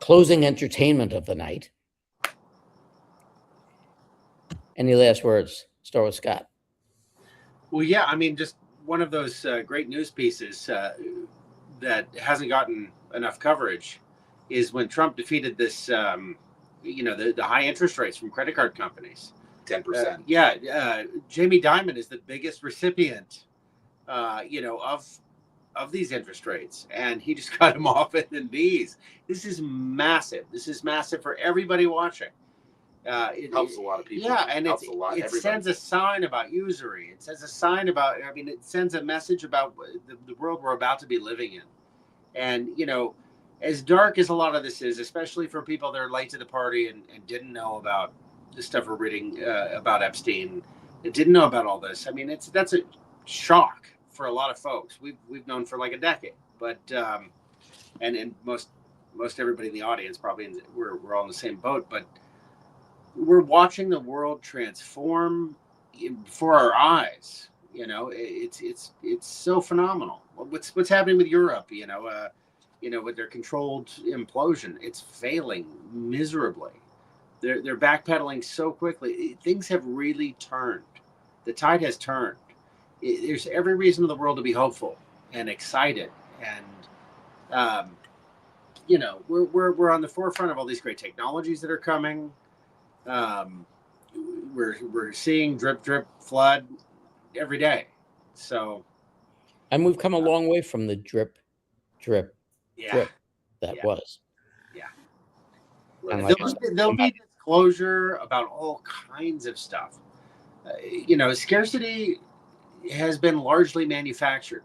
closing entertainment of the night, any last words? Start with Scott. Well, yeah, I mean, just one of those great news pieces that hasn't gotten enough coverage is when Trump defeated this, the high interest rates from credit card companies. 10%. Jamie Dimon is the biggest recipient, of these interest rates, and he just cut him off at the knees. This is massive. This is massive for everybody watching. It helps a lot of people. Yeah, and it sends a sign about usury. It says a sign about, it sends a message about the world we're about to be living in. And, as dark as a lot of this is, especially for people that are late to the party and didn't know about the stuff we're reading about Epstein, that didn't know about all this. I mean, that's a shock for a lot of folks. We've known for like a decade, but and most everybody in the audience probably, we're all in the same boat, but we're watching the world transform before our eyes. It's so phenomenal. What's happening with Europe? With their controlled implosion, it's failing miserably. They're backpedaling so quickly. Things have really turned. The tide has turned. There's every reason in the world to be hopeful and excited, and we're on the forefront of all these great technologies that are coming. We're seeing drip, flood every day. So, and we've come a long way from the drip that was. Yeah. And like there'll be disclosure about all kinds of stuff. Scarcity has been largely manufactured.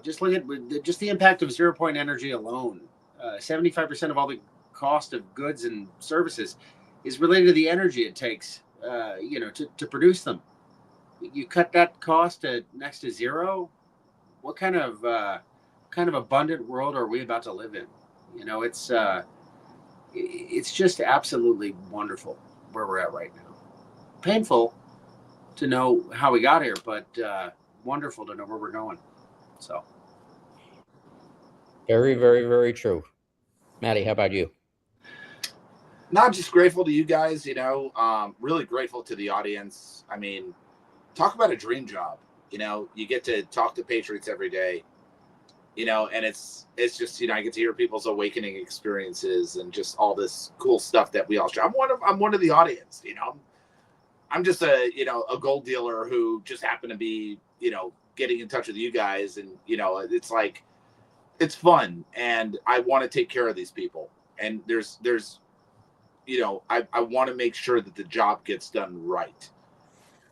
Just look at just the impact of 0 point energy alone. 75% of all the cost of goods and services is related to the energy it takes, to produce them. You cut that cost to next to zero. What kind of abundant world are we about to live in? It's just absolutely wonderful where we're at right now. Painful to know how we got here, but wonderful to know where we're going. So, very, very, very true. Maddie, how about you? Not just grateful to you guys, really grateful to the audience. I mean, talk about a dream job. You get to talk to Patriots every day, and it's just, I get to hear people's awakening experiences and just all this cool stuff that we all share. I'm one of the audience, I'm just a gold dealer who just happened to be, getting in touch with you guys, and it's like it's fun, and I want to take care of these people, and there's I want to make sure that the job gets done right.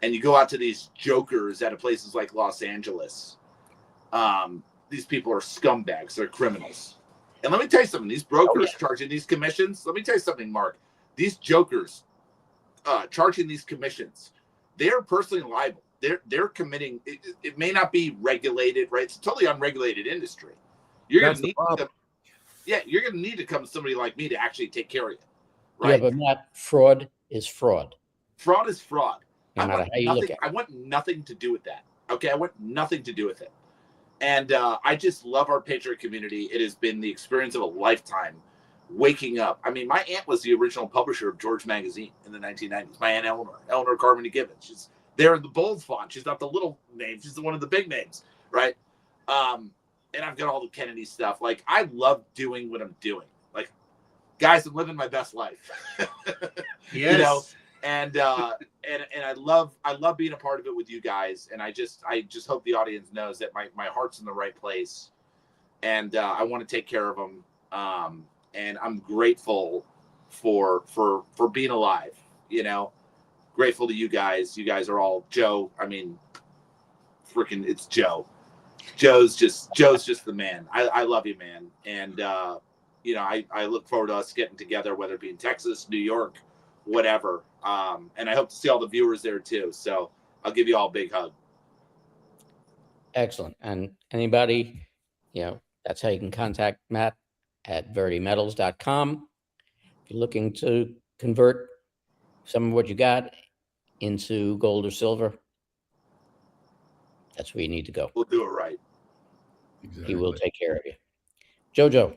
And you go out to these jokers out of places like Los Angeles. These people are scumbags. They're criminals. And let me tell you something. These brokers charging these commissions. Let me tell you something, Mark. These jokers charging these commissions, they're personally liable. They're committing. It may not be regulated, right? It's a totally unregulated industry. You're going to need you're going to need to come to somebody like me to actually take care of you, right? Yeah, but Matt, fraud is fraud. Fraud is fraud. No matter how you look at it. I want nothing to do with that. Okay, I want nothing to do with it. And I just love our Patriot community. It has been the experience of a lifetime waking up. I mean, my aunt was the original publisher of George Magazine in the 1990s. My aunt Eleanor Carmody Gibbons. She's there in the bold font. She's not the little name. She's one of the big names, right? And I've got all the Kennedy stuff. Like, I love doing what I'm doing. Like, guys, I'm living my best life. Yes. And I love being a part of it with you guys, and I just hope the audience knows that my heart's in the right place, and I want to take care of them, and I'm grateful for being alive. Grateful to you guys. You guys are all Joe. I mean, freaking, it's Joe. Joe's just the man. I love you, man, and I look forward to us getting together, whether it be in Texas, New York, whatever. And I hope to see all the viewers there too. So I'll give you all a big hug. Excellent. And anybody, that's how you can contact Matt at veritymetals.com. If you're looking to convert some of what you got into gold or silver, that's where you need to go. We'll do it right. Exactly. He will take care of you. Jojo.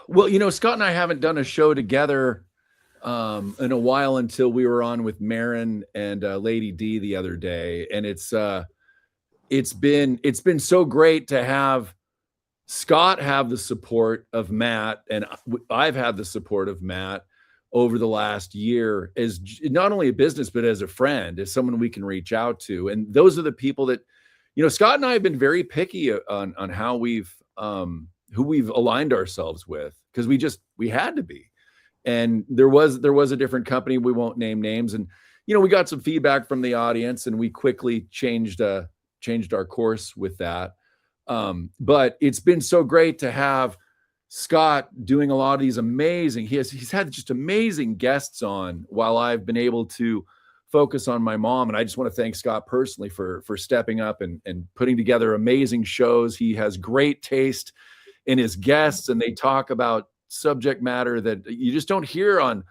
Well, Scott and I haven't done a show together in a while until we were on with Marin and Lady D the other day, and it's been so great to have Scott have the support of Matt, and I've had the support of Matt over the last year as not only a business but as a friend, as someone we can reach out to. And those are the people that Scott and I have been very picky on how we've who we've aligned ourselves with, because we had to be. And there was a different company. We won't name names. And, we got some feedback from the audience, and we quickly changed our course with that. But it's been so great to have Scott doing a lot of these amazing, he's had just amazing guests on while I've been able to focus on my mom. And I just want to thank Scott personally for stepping up and putting together amazing shows. He has great taste in his guests, and they talk about subject matter that you just don't hear on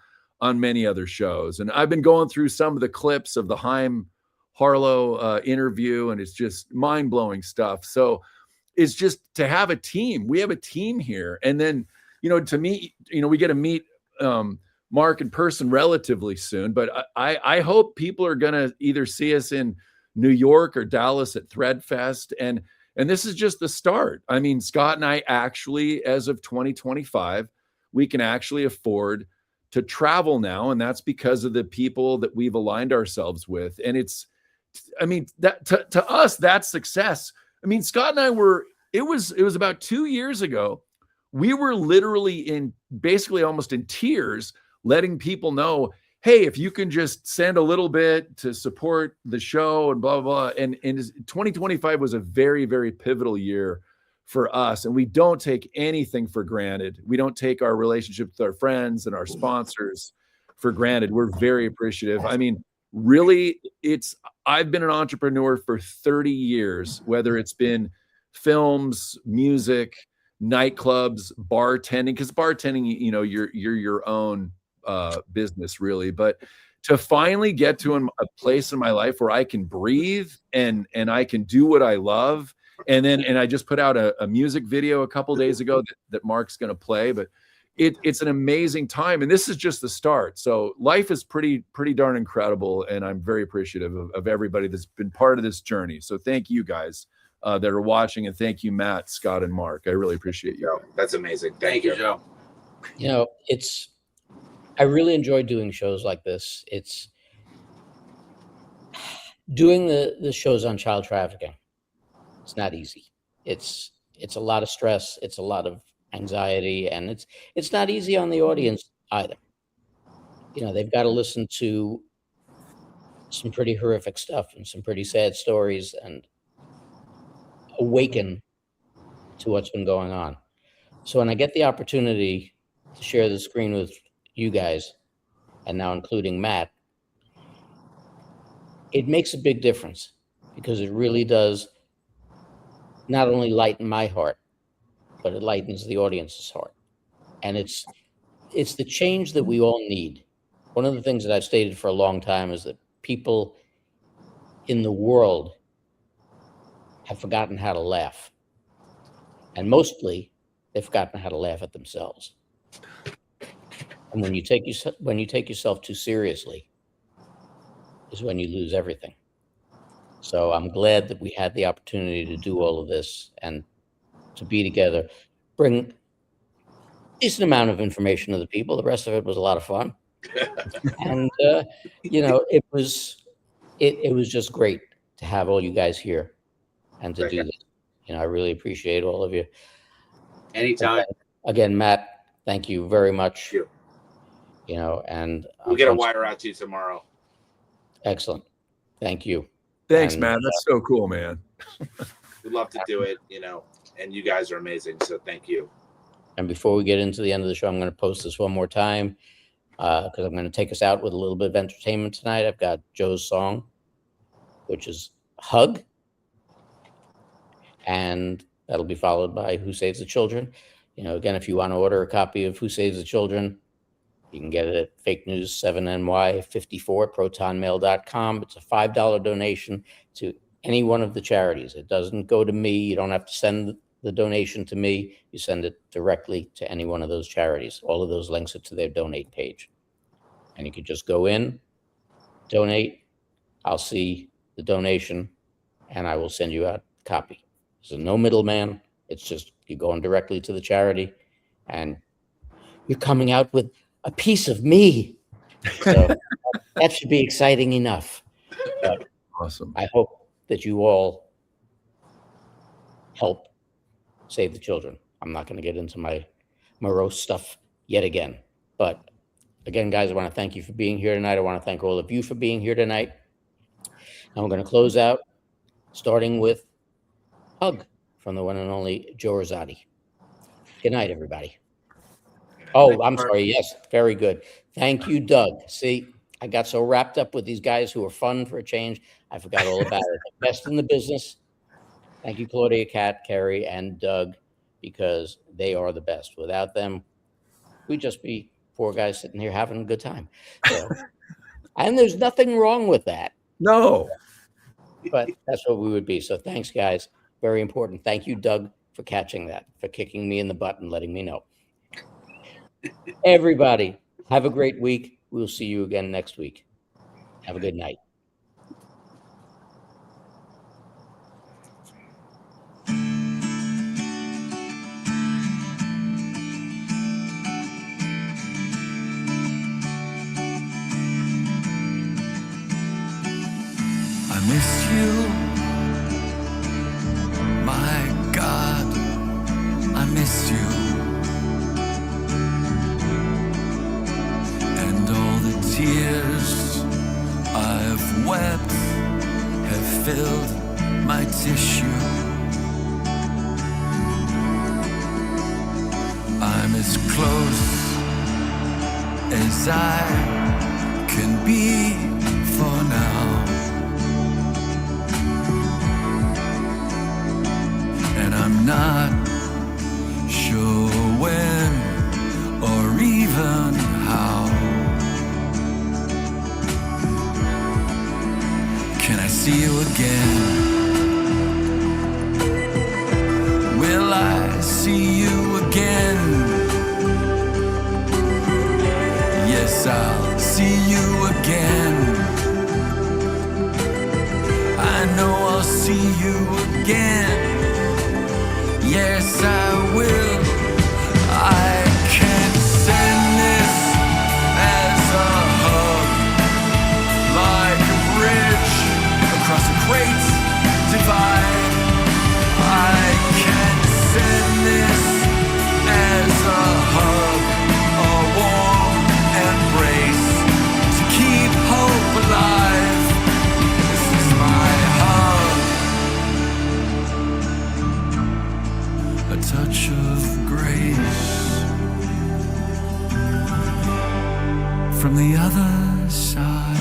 many other shows. And I've been going through some of the clips of the Haim Harlow interview, and it's just mind-blowing stuff. So it's just to have a team. We have a team here. And then, to meet, we get to meet Mark in person relatively soon, but I hope people are going to either see us in New York or Dallas at Threadfest. And this is just the start. I mean, Scott and I actually, as of 2025, we can actually afford to travel now. And that's because of the people that we've aligned ourselves with. And that to us, that's success. I mean, Scott and I it was about 2 years ago. We were literally basically almost in tears, letting people know, hey, if you can just send a little bit to support the show and blah, blah, blah. And 2025 was a very, very pivotal year for us. And we don't take anything for granted. We don't take our relationship with our friends and our sponsors for granted. We're very appreciative. I mean, really, I've been an entrepreneur for 30 years, whether it's been films, music, nightclubs, bartending, because bartending, you're your own business really. But to finally get to a place in my life where I can breathe and I can do what I love. And I just put out a music video a couple days ago that Mark's going to play, but it's an amazing time. And this is just the start. So life is pretty darn incredible. And I'm very appreciative of everybody that's been part of this journey. So thank you guys that are watching, and thank you, Matt, Scott, and Mark. I really appreciate you. That's amazing. Thank you, Joe. I really enjoy doing shows like this. doing the shows on child trafficking, it's not easy. It's a lot of stress. It's a lot of anxiety, and it's not easy on the audience either. You know, they've got to listen to some pretty horrific stuff and some pretty sad stories and awaken to what's been going on. So when I get the opportunity to share the screen with you guys, and now including Matt, it makes a big difference because it really does not only lighten my heart, but it lightens the audience's heart. And it's the change that we all need. One of the things that I've stated for a long time is that people in the world have forgotten how to laugh. And mostly they've forgotten how to laugh at themselves. And when you take yourself too seriously is when you lose everything. So I'm glad that we had the opportunity to do all of this and to be together, bring a decent amount of information to the people. The rest of it was a lot of fun. And, you know, it was just great to have all you guys here and to do this. You know, I really appreciate all of you. Anytime. Again, Matt, thank you very much. Thank you. You know, and we'll get a wire out to you tomorrow. Excellent. Thank you. Thanks, man. That's so cool, man. We'd love to do it, you know, and you guys are amazing. So thank you. And before we get into the end of the show, I'm going to post this one more time because I'm going to take us out with a little bit of entertainment tonight. I've got Joe's song, which is Hug. And that'll be followed by Who Saves the Children. You know, again, if you want to order a copy of Who Saves the Children, you can get it at Fake News 7NY54 protonmail.com. It's a $5 donation to any one of the charities. It doesn't go to me. You don't have to send the donation to me. You send it directly to any one of those charities. All of those links are to their donate page. And you could just go in, donate. I'll see the donation, and I will send you out a copy. So no middleman. It's just you're going directly to the charity, and you're coming out with a piece of me. So that should be exciting enough. But awesome. I hope that you all help save the children. I'm not going to get into my morose stuff yet again. But again, guys, I want to thank you for being here tonight. I want to thank all of you for being here tonight. And we're going to close out starting with Hug from the one and only Joe Rosati. Good night, everybody. Oh, I'm sorry. Yes, very good. Thank you, Doug. See, I got so wrapped up with these guys who are fun for a change, I forgot all about it. The best in the business. Thank you, Claudia, Kat, Carrie, and Doug, because they are the best. Without them, we'd just be four guys sitting here having a good time. So, and there's nothing wrong with that. No. But that's what we would be. So thanks, guys. Very important. Thank you, Doug, for catching that, for kicking me in the butt and letting me know. Everybody, have a great week. We'll see you again next week. Have a good night. I miss you, my God, I miss you. And all the tears I've wept have filled my tissue. I'm as close as I can be for now. And I'm not sure when or even how. Can I see you again? Will I see you again? Yes, I'll see you again. I know I'll see you again. Yes, I will. I can't send this as a hug, like a bridge from the other side.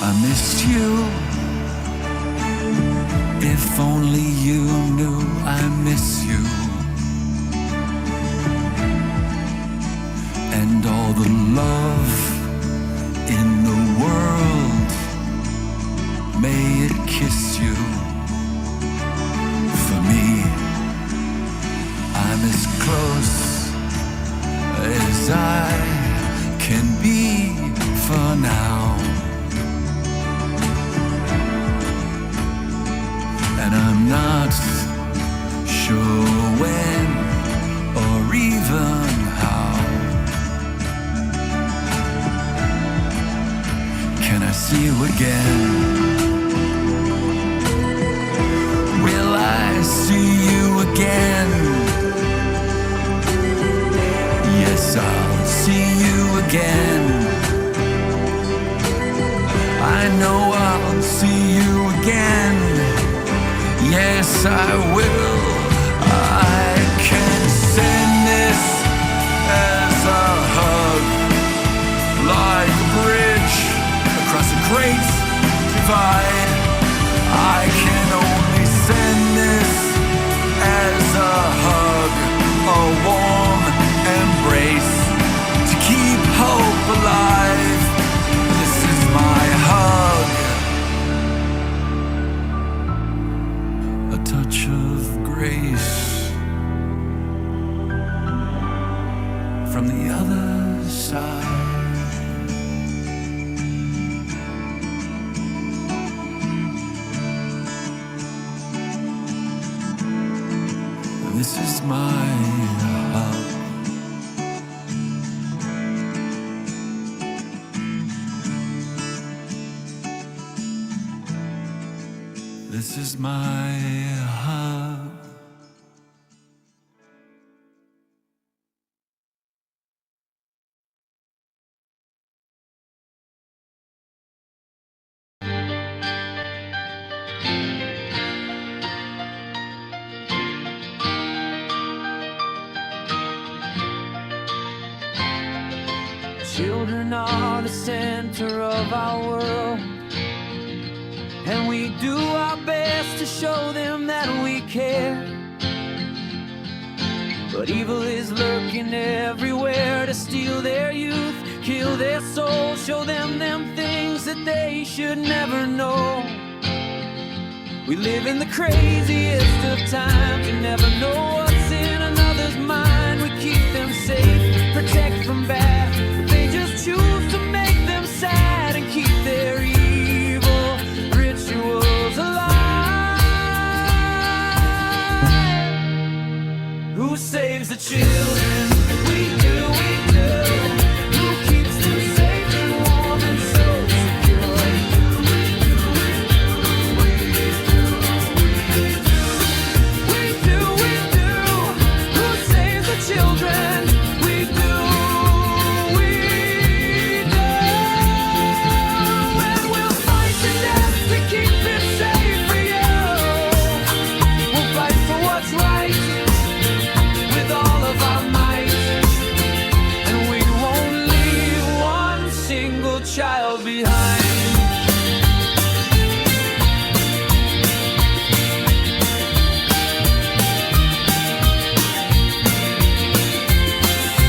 I missed you. If only you knew I miss you. And all the love in the world, may it kiss you. For me, I'm as close as I can be for now. And I'm not sure when or even how. Can I see you again? Will I see you again? Yes, I'll see you again. I know I'll see you again. Yes, I will. I can send this as a hug, like a bridge across a great divide. I can only send this as a hug, a warm embrace to keep hope alive. This is my hug. A touch of grace from the other side. This is my hug. This is my hug. Children are the center of our world, and we do our best to show them that we care. But evil is lurking everywhere to steal their youth, kill their soul, show them things that they should never know. We live in the craziest of times and never know what's in another's mind. We keep them safe, protect from bad, but they just choose to make them sad and keep their evil rituals alive. Who saves the children? We do, we do. Who keeps them safe and warm and so secure? We do, we do. Who saves the children? We do, we do. And we'll fight to death to keep it safe for you. We'll fight for what's right with all of our might, and we won't leave one single child behind.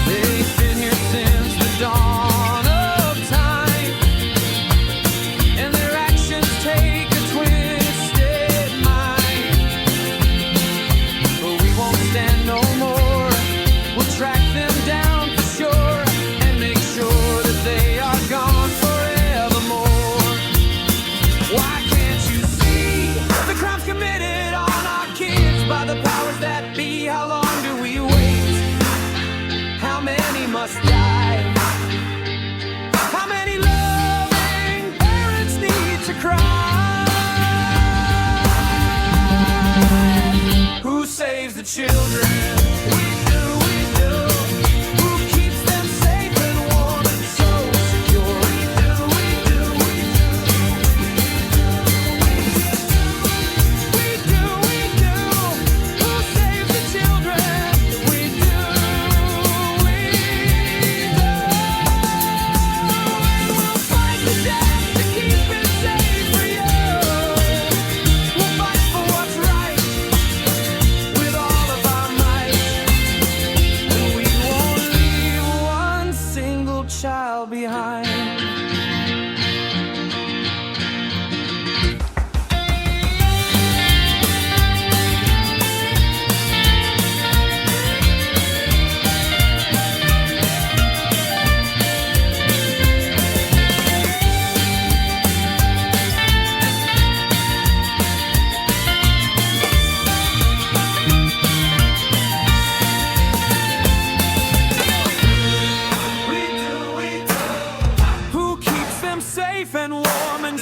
They've been here since the dawn of time, and their actions take a twisted mind. But we won't stand no more. We'll track them down for sure and make sure that they are gone forevermore. alive. Who keeps them safe and warm and